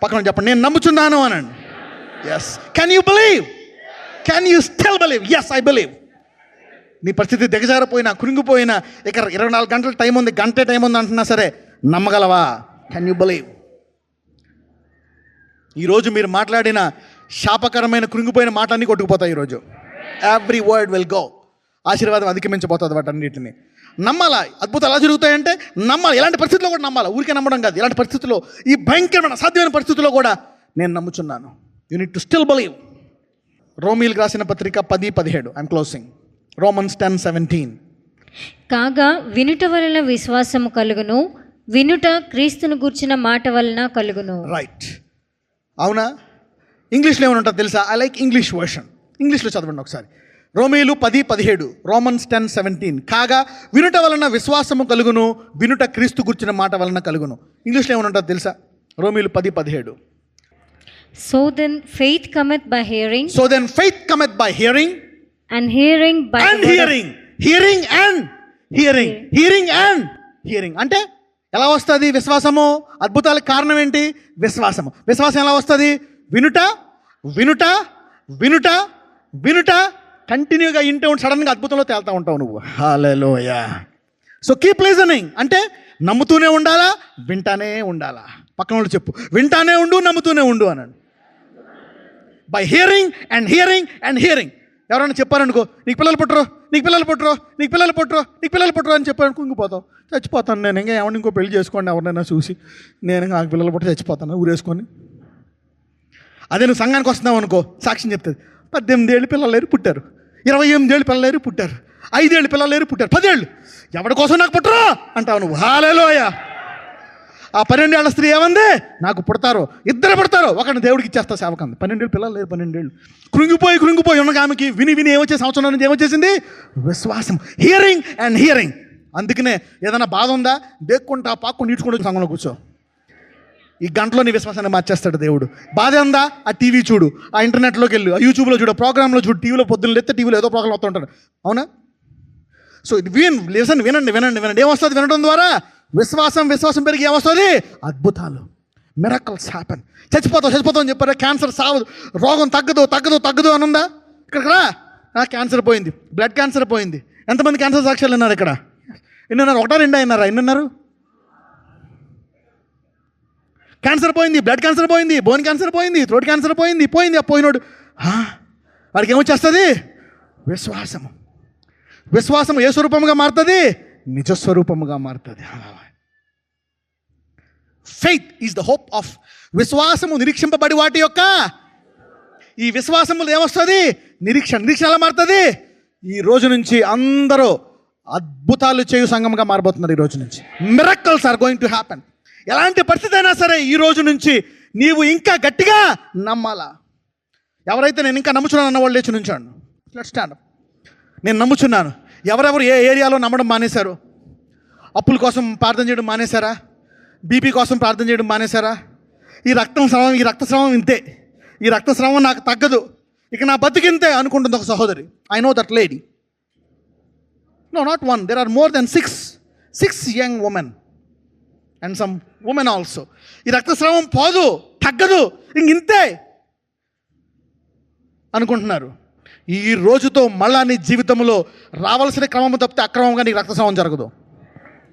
పక్కన చెప్పండి, నేను నమ్ముచున్నాను అనండి. Yes. Can you believe? Can you still believe? Yes, I believe. నీ పరిస్థితి దిగజారిపోయినా, కృంగిపోయినా, ఇక 24 గంటల టైం ఉంది, గంటే టైం ఉంది అంటున్నా సరే, నమ్మగలవా? Can you believe? ఈరోజు మీరు మాట్లాడిన శాపకరమైన కృంగిపోయిన మాటలన్నీ కొట్టుకుపోతాయి. ఈరోజు ఎవ్రీ వర్డ్ విల్ గో. ఆశీర్వాదం అధిగమించబోతుంది వాటన్నిటిని. నమ్మాలా? అద్భుతాలు ఎలా జరుగుతాయంటే నమ్మాలి. ఇలాంటి పరిస్థితుల్లో కూడా నమ్మాలి. ఊరికే నమ్మడం కాదు. ఇలాంటి పరిస్థితుల్లో, ఈ భయంకరమైన అసాధ్యమైన పరిస్థితుల్లో కూడా నేను నమ్ముచున్నాను. You need to still believe. రోమీయులకు రాసిన పత్రిక 10:17. I'm closing. Romans 10:17. కాగా వినుట వలన విశ్వాసము కలుగును, వినుట క్రీస్తును గూర్చిన మాట వలన కలుగును. రైట్, అవునా? ఇంగ్లీష్లో ఏమైనా ఉంటుంది తెలుసా? I like English version. ఇంగ్లీష్లో చదవండి ఒకసారి. రోమీయులు 10:17, Romans 10:17. కాగా వినుట వలన విశ్వాసము కలుగును, వినుట క్రీస్తు గుర్చిన మాట వలన కలుగును. ఇంగ్లీష్లో ఏమైనా ఉంటుంది తెలుసా? రోమీయులు 10:17. So then faith cometh by hearing. So then faith cometh by hearing. And hearing by and hearing. Hearing and hearing. Hearing and hearing. అంటే ఎలా వస్తుంది విశ్వాసము? అద్భుతాలకు కారణం ఏంటి? విశ్వాసము. విశ్వాసం ఎలా వస్తుంది? వినుట, వినుట, వినుట, వినుట. కంటిన్యూగా ఇంటే ఉండి సడన్గా అద్భుతంలో తేలుతూ ఉంటావు నువ్వు. హల్లెలూయా. So keep listening. అంటే నమ్ముతూనే ఉండాలా, వింటానే ఉండాలా. పక్కన వాళ్ళు చెప్పు, వింటానే ఉండు, నమ్ముతూనే ఉండు అన్నాడు. By hearing and hearing and hearing. ఎవరైనా చెప్పారనుకో, నీకు పిల్లలు పుట్టరు, నీకు పిల్లలు పుట్టరు, నీకు పిల్లలు పుట్టరు, నీకు పిల్లలు పుట్టరు అని చెప్పాను, కుంగిపోతావు, చచ్చిపోతాను నేను. ఇంకా ఏమన్నా ఇంకో పెళ్లి చేసుకోండి ఎవరినైనా చూసి, నేను నాకు పిల్లలు పుట్టి చచ్చిపోతాను ఊరేసుకొని. అదే నువ్వు సంఘానికి వస్తున్నావు అనుకో, సాక్ష్యం చెప్తుంది. 18 ఏళ్ళు పిల్లలు లేరు పుట్టారు, 28 ఏళ్ళు పిల్లలు లేరు పుట్టారు, 5 ఏళ్ళు పిల్లలు లేరు పుట్టారు, 10 ఏళ్ళు ఎవరి కోసం నాకు పుట్టరు అంటావు నువ్వు. హల్లెలూయా. ఆ 12 ఏళ్ల స్త్రీ ఏమంది? నాకు పుడతారు, 2 పుడతారు, ఒకరిని దేవుడికి ఇచ్చేస్తా సేవకు అంది. 12 ఏళ్ళు పిల్లలు లేరు, 12 ఏళ్ళు. కృంగిపోయి ఉన్న ఆమెకి విని ఏమొచ్చే సంవత్సరం నుంచి ఏమొచ్చేసింది? విశ్వాసం. Hearing and hearing. అందుకనే ఏదైనా బాధ ఉందా, దేక్కుంటా పాక్కుంటూ ఈడ్చుకుంటూ సంఘంలో కూర్చో. ఈ గంటలో నీ విశ్వాసాన్ని మార్చేస్తాడు దేవుడు. బాధ ఉందా, ఆ టీవీ చూడు, ఆ ఇంటర్నెట్లోకి వెళ్ళు, ఆ యూట్యూబ్లో చూడు, ప్రోగ్రాంలో చూడు, టీవీలో పొద్దున్న లేస్తే టీవీలో ఏదో ప్రోగ్రాం వస్తూ ఉంటాడు, అవునా? సో వినండి. ఏమొస్తుంది వినడం ద్వారా? విశ్వాసం పెరిగి ఏమొస్తుంది? అద్భుతాలు, మిరకల్స్ హ్యాపెన్. చచ్చిపోతావు అని చెప్పారా? క్యాన్సర్ సావదు, రోగం తగ్గదు అని ఉందా? ఇక్కడ క్యాన్సర్ పోయింది, బ్లడ్ క్యాన్సర్ పోయింది. ఎంతమంది క్యాన్సర్ సాక్ష్యాలు విన్నారు ఇక్కడ? ఎన్నున్నారు? 1 2 అయినారా? ఎన్నున్నారు? క్యాన్సర్ పోయింది, బ్లడ్ క్యాన్సర్ పోయింది, బోన్ క్యాన్సర్ పోయింది, థ్రోట్ క్యాన్సర్ పోయింది. ఆ పోయినోడు వాడికి ఏమొచ్చేస్తుంది? విశ్వాసము ఏ స్వరూపముగా మారుతుంది? నిజస్వరూపముగా మారుతుంది. Faith is the hope of. విశ్వాసము నిరీక్షింపబడి వాటి యొక్క. ఈ విశ్వాసములు ఏమొస్తుంది? నిరీక్షణ ఎలా మారుతుంది? ఈ రోజు నుంచి అందరూ అద్భుతాలు చేయు సంఘంగా మారబోతున్నారు. ఈ రోజు నుంచి miracles are going to happen. ఎలాంటి పరిస్థితి అయినా సరే ఈ రోజు నుంచి నీవు ఇంకా గట్టిగా నమ్మాలా. ఎవరైతే నేను ఇంకా నమ్ముచున్నాను అన్న వాళ్ళు లేచి నుంచోండి. Let's stand up. నేను నమ్ముచున్నాను. ఎవరెవరు ఏ ఏరియాలో నమ్మడం మానేశారు? అప్పుల కోసం ప్రార్థన చేయడం మానేశారా? బీపీ కోసం ప్రార్థన చేయడం మానేశారా? ఈ రక్తస్రావం ఇంతే, ఈ రక్తస్రావం నాకు తగ్గదు, ఇక నా బతికింతే అనుకుంటుంది ఒక సహోదరి. I know that lady. No, not 1, there are more than 6 young women and some women also. ఈ రక్తస్రావం పోదు, తగ్గదు, ఇంతే అనుకుంటున్నారు. ఈ రోజుతో మళ్ళా నీ జీవితంలో రావాల్సిన క్రమం తప్పితే అక్రమంగా నీకు రక్తస్రావం జరగదు.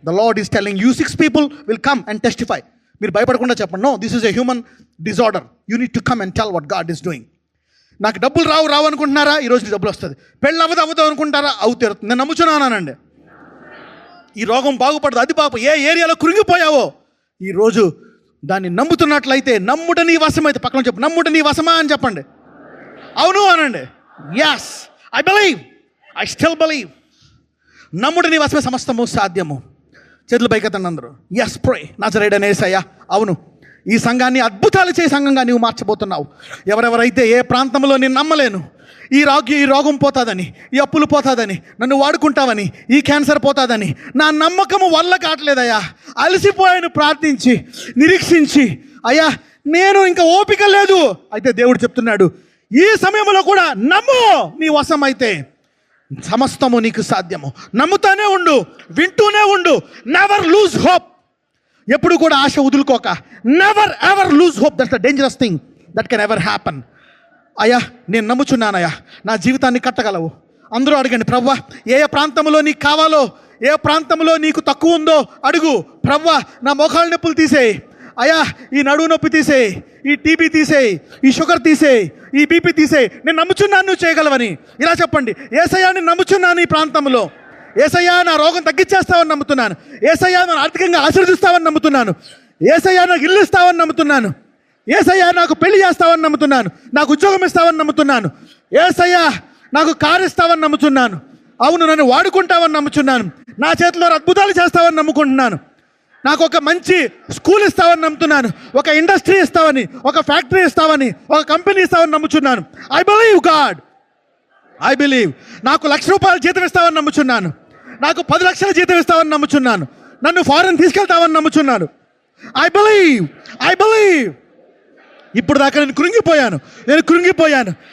The Lord is telling you 6 people will come and testify. మీరు భయపడకుండా చెప్పండి, no, this is a human disorder, you need to come and tell what God is doing. నాకు డబ్బులు రావు అనుకుంటున్నారా? ఈరోజు నీ డబ్బులు వస్తుంది. పెళ్ళి అవ్వదు అనుకుంటారా? అవుతుంది. నేను నమ్ముచున్నానండి. ఈ రోగం బాగుపడదు. అది పాపం ఏ ఏరియాలో కృంగిపోయావో ఈరోజు దాన్ని నమ్ముతున్నట్లయితే, నమ్ముట నీ వశమైతే, పక్కన చెప్పు, నమ్ముట నీ వశమా అని చెప్పండి. అవును అనండి. Yes, I I still believe. నమ్ముడు నీ వశమే సమస్తము సాధ్యము. చేతులు పైకెత్తండి అందరూ. Yes pray. నజరేయుడైన యేసయ్యా, అవును, ఈ సంఘాన్ని అద్భుతాలు చేసే సంఘంగా నీవు మార్చబోతున్నావు. ఎవరెవరైతే ఏ ప్రాంతంలో నేను నమ్మలేను, ఈ రోగం పోతుందని, ఈ అప్పులు పోతుందని, నన్ను వాడుకుంటావని, ఈ క్యాన్సర్ పోతుందని నా నమ్మకము వల్ల కావట్లేదయ్యా, అలసిపోయాను ప్రార్థించి నిరీక్షించి, అయ్యా నేను ఇంకా ఓపిక లేదు. అయితే దేవుడు చెప్తున్నాడు, ఈ సమయంలో కూడా నమ్ము, నీ వశం అయితే సమస్తము నీకు సాధ్యము. నమ్ముతానే ఉండు, వింటూనే ఉండు. Never lose hope. ఎప్పుడు కూడా ఆశ వదులుకోక. Never ever lose hope. That's the dangerous thing that can ever happen. అయ్యా నేను నమ్ముచున్నానయ్యా, నా జీవితాన్ని కట్టగలవు. అందరూ అడగండి, ప్రవ్వా ఏ ప్రాంతంలో నీకు కావాలో, ఏ ప్రాంతంలో నీకు తక్కువ ఉందో అడుగు. ప్రవ్వా నా మోకాళ్ళ నొప్పులు తీసేయి, అయ్యా ఈ నడువు నొప్పి తీసేయి, ఈ టీబీ తీసేయి, ఈ షుగర్ తీసేయి, ఈ బీపీ తీసేయి. నేను నమ్ముచున్నాను నువ్వు చేయగలవని. ఇలా చెప్పండి, యేసయ్యా నేను నమ్ముచున్నాను ఈ ప్రాంతంలో. యేసయ్యా నా రోగం తగ్గించేస్తావని నమ్ముతున్నాను. యేసయ్యా నన్ను ఆర్థికంగా ఆశీర్వదిస్తావని నమ్ముతున్నాను. యేసయ్యా నాకు ఇల్లు ఇస్తావని నమ్ముతున్నాను. యేసయ్యా నాకు పెళ్లి చేస్తావని నమ్ముతున్నాను. నాకు ఉద్యోగం ఇస్తావని నమ్ముతున్నాను. యేసయ్యా నాకు కారు ఇస్తావని నమ్ముతున్నాను. అవును, నన్ను వాడుకుంటావని నమ్ముతున్నాను. నా చేతిలో అద్భుతాలు చేస్తావని నమ్ముకుంటున్నాను. నాకు ఒక మంచి స్కూల్ ఇస్తావని నమ్ముతున్నాను. ఒక ఇండస్ట్రీ ఇస్తావని, ఒక ఫ్యాక్టరీ ఇస్తావని, ఒక కంపెనీ ఇస్తావని నమ్ముచున్నాను. I believe God, I believe. నాకు ₹1,00,000 జీతం ఇస్తావని నమ్ముచున్నాను. నాకు 10 లక్షల జీతం ఇస్తావని నమ్ముచున్నాను. నన్ను ఫారెన్ తీసుకెళ్తావని నమ్ముచున్నాను. I believe, I believe. ఇప్పుడు దాకా నేను కృంగిపోయాను.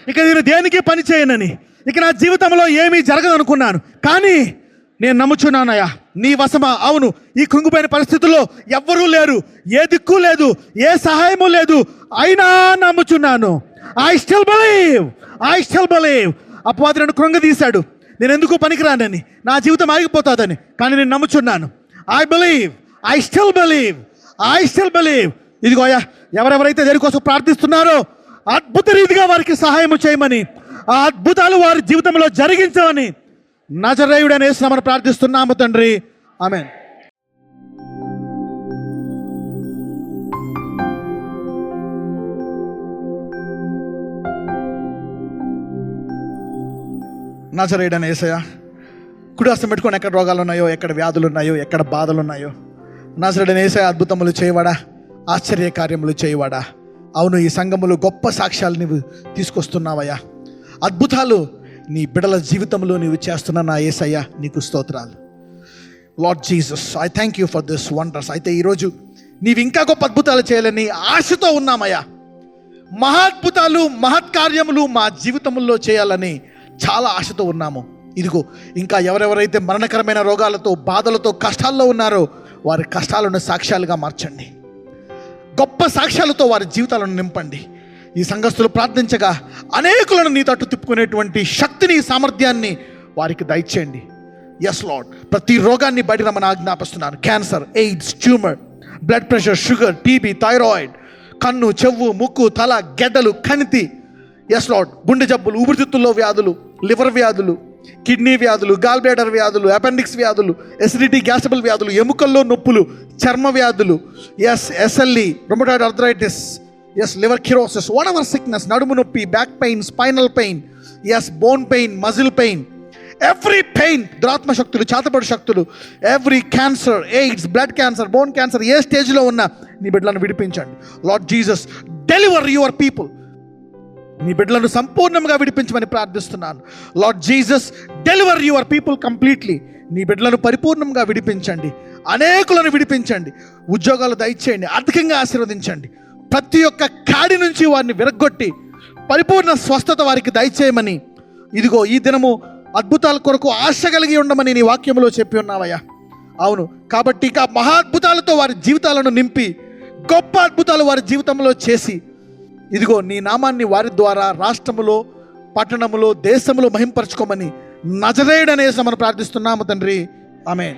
ఇక నేను దేనికి పని చేయనని, ఇక నా జీవితంలో ఏమీ జరగదు అనుకున్నాను. కానీ నేను నమ్ముచున్నానయ్యా, నీ వశమా. అవును, ఈ కృంగిపోయిన పరిస్థితుల్లో ఎవ్వరూ లేరు, ఏ దిక్కు లేదు, ఏ సహాయము లేదు, అయినా నమ్ముచున్నాను. I still believe. అపవాది నన్ను కృంగదీశాడు, నేను ఎందుకు పనికిరానని, నా జీవితం ఆగిపోతుందని. కానీ నేను నమ్ముచున్నాను. I believe, I still believe. ఇదిగో అయ్యా, ఎవరెవరైతే దేని కోసం ప్రార్థిస్తున్నారో అద్భుత రీతిగా వారికి సహాయం చేయమని, ఆ అద్భుతాలు వారి జీవితంలో జరిగించమని నజరేయుడైన యేసు నామమున ప్రార్థిస్తున్నాము తండ్రి. ఆమేన్. నజరేయుడైన యేసయ్యా, కుడి హస్తం పెట్టుకొని ఎక్కడ రోగాలు ఉన్నాయో, ఎక్కడ వ్యాధులు ఉన్నాయో, ఎక్కడ బాధలు ఉన్నాయో, నజరేయుడైన యేసయ్యా అద్భుతములు చేయవాడా, ఆశ్చర్య కార్యములు చేయవాడా. అవును, ఈ సంఘములు గొప్ప సాక్ష్యాలు నీవు తీసుకొస్తున్నావయ్యా. అద్భుతాలు నీ బిడ్డల జీవితంలో నీవు చేస్తున్న నా యేసయ్యా నీకు స్తోత్రాలు. Lord Jesus, I thank you for this wonders. అయితే ఈరోజు నీవు ఇంకా గొప్ప అద్భుతాలు చేయాలని ఆశతో ఉన్నామయ్యా. మహాద్భుతాలు, మహత్కార్యములు మా జీవితంలో చేయాలని చాలా ఆశతో ఉన్నాము. ఇదిగో ఇంకా ఎవరెవరైతే మరణకరమైన రోగాలతో, బాధలతో, కష్టాల్లో ఉన్నారో వారి కష్టాలను సాక్ష్యాలుగా మార్చండి. గొప్ప సాక్ష్యాలతో వారి జీవితాలను నింపండి. ఈ సంఘస్థులు ప్రార్థించగా అనేకులను నీ తట్టు తిప్పుకునేటువంటి శక్తిని, సామర్థ్యాన్ని వారికి దయచేయండి. ఎస్ లార్డ్, ప్రతి రోగాన్ని బయట రమ్మని ఆజ్ఞాపిస్తున్నాను. Cancer, AIDS, tumour, blood pressure, sugar, TB, thyroid, కన్ను, చెవు, ముక్కు, తల, గెడ్డలు, కణితి. ఎస్ లార్డ్, గుండె జబ్బులు, ఊపిరితిత్తుల్లో వ్యాధులు, లివర్ వ్యాధులు, కిడ్నీ వ్యాధులు, గాల్ బ్లాడర్ వ్యాధులు, అపెండిక్స్ వ్యాధులు, ఎసిడిటీ, గ్యాస్ట్రబుల్ వ్యాధులు, ఎముకల్లో నొప్పులు, చర్మ వ్యాధులు, yes SLE, rheumatoid arthritis, yes liver cirrhosis, whatever sickness, నడుము నొప్పి, back pain, spinal pain, yes bone pain, muscle pain, every pain, దురాత్మ శక్తులు, చేతబడి శక్తులు, every cancer, AIDS, blood cancer, bone cancer, ఏ స్టేజ్లో ఉన్నా నీ బిడ్డలను విడిపించండి. Lord Jesus, deliver your people. నీ బిడ్డలను సంపూర్ణంగా విడిపించమని ప్రార్థిస్తున్నాను. Lord Jesus, deliver your people completely. నీ బిడ్డలను పరిపూర్ణంగా విడిపించండి, అనేకులను విడిపించండి, ఉద్యోగాలు దయచేయండి, ఆర్థికంగా ఆశీర్వదించండి. ప్రతి ఒక్క కాడి నుంచి వారిని విరగ్గొట్టి పరిపూర్ణ స్వస్థత వారికి దయచేయమని, ఇదిగో ఈ దినము అద్భుతాల కొరకు ఆశ కలిగి ఉండమని నీ వాక్యంలో చెప్పి ఉన్నావయ్యా. అవును, కాబట్టి ఇక మహాద్భుతాలతో వారి జీవితాలను నింపి గొప్ప అద్భుతాలు వారి జీవితంలో చేసి, ఇదిగో నీ నామాన్ని వారి ద్వారా రాష్ట్రములో, పట్టణములో, దేశములో మహింపరచుకోమని నజరేయుడైన యేసు నామమున ప్రార్థిస్తున్నాము తండ్రి. ఆమేన్.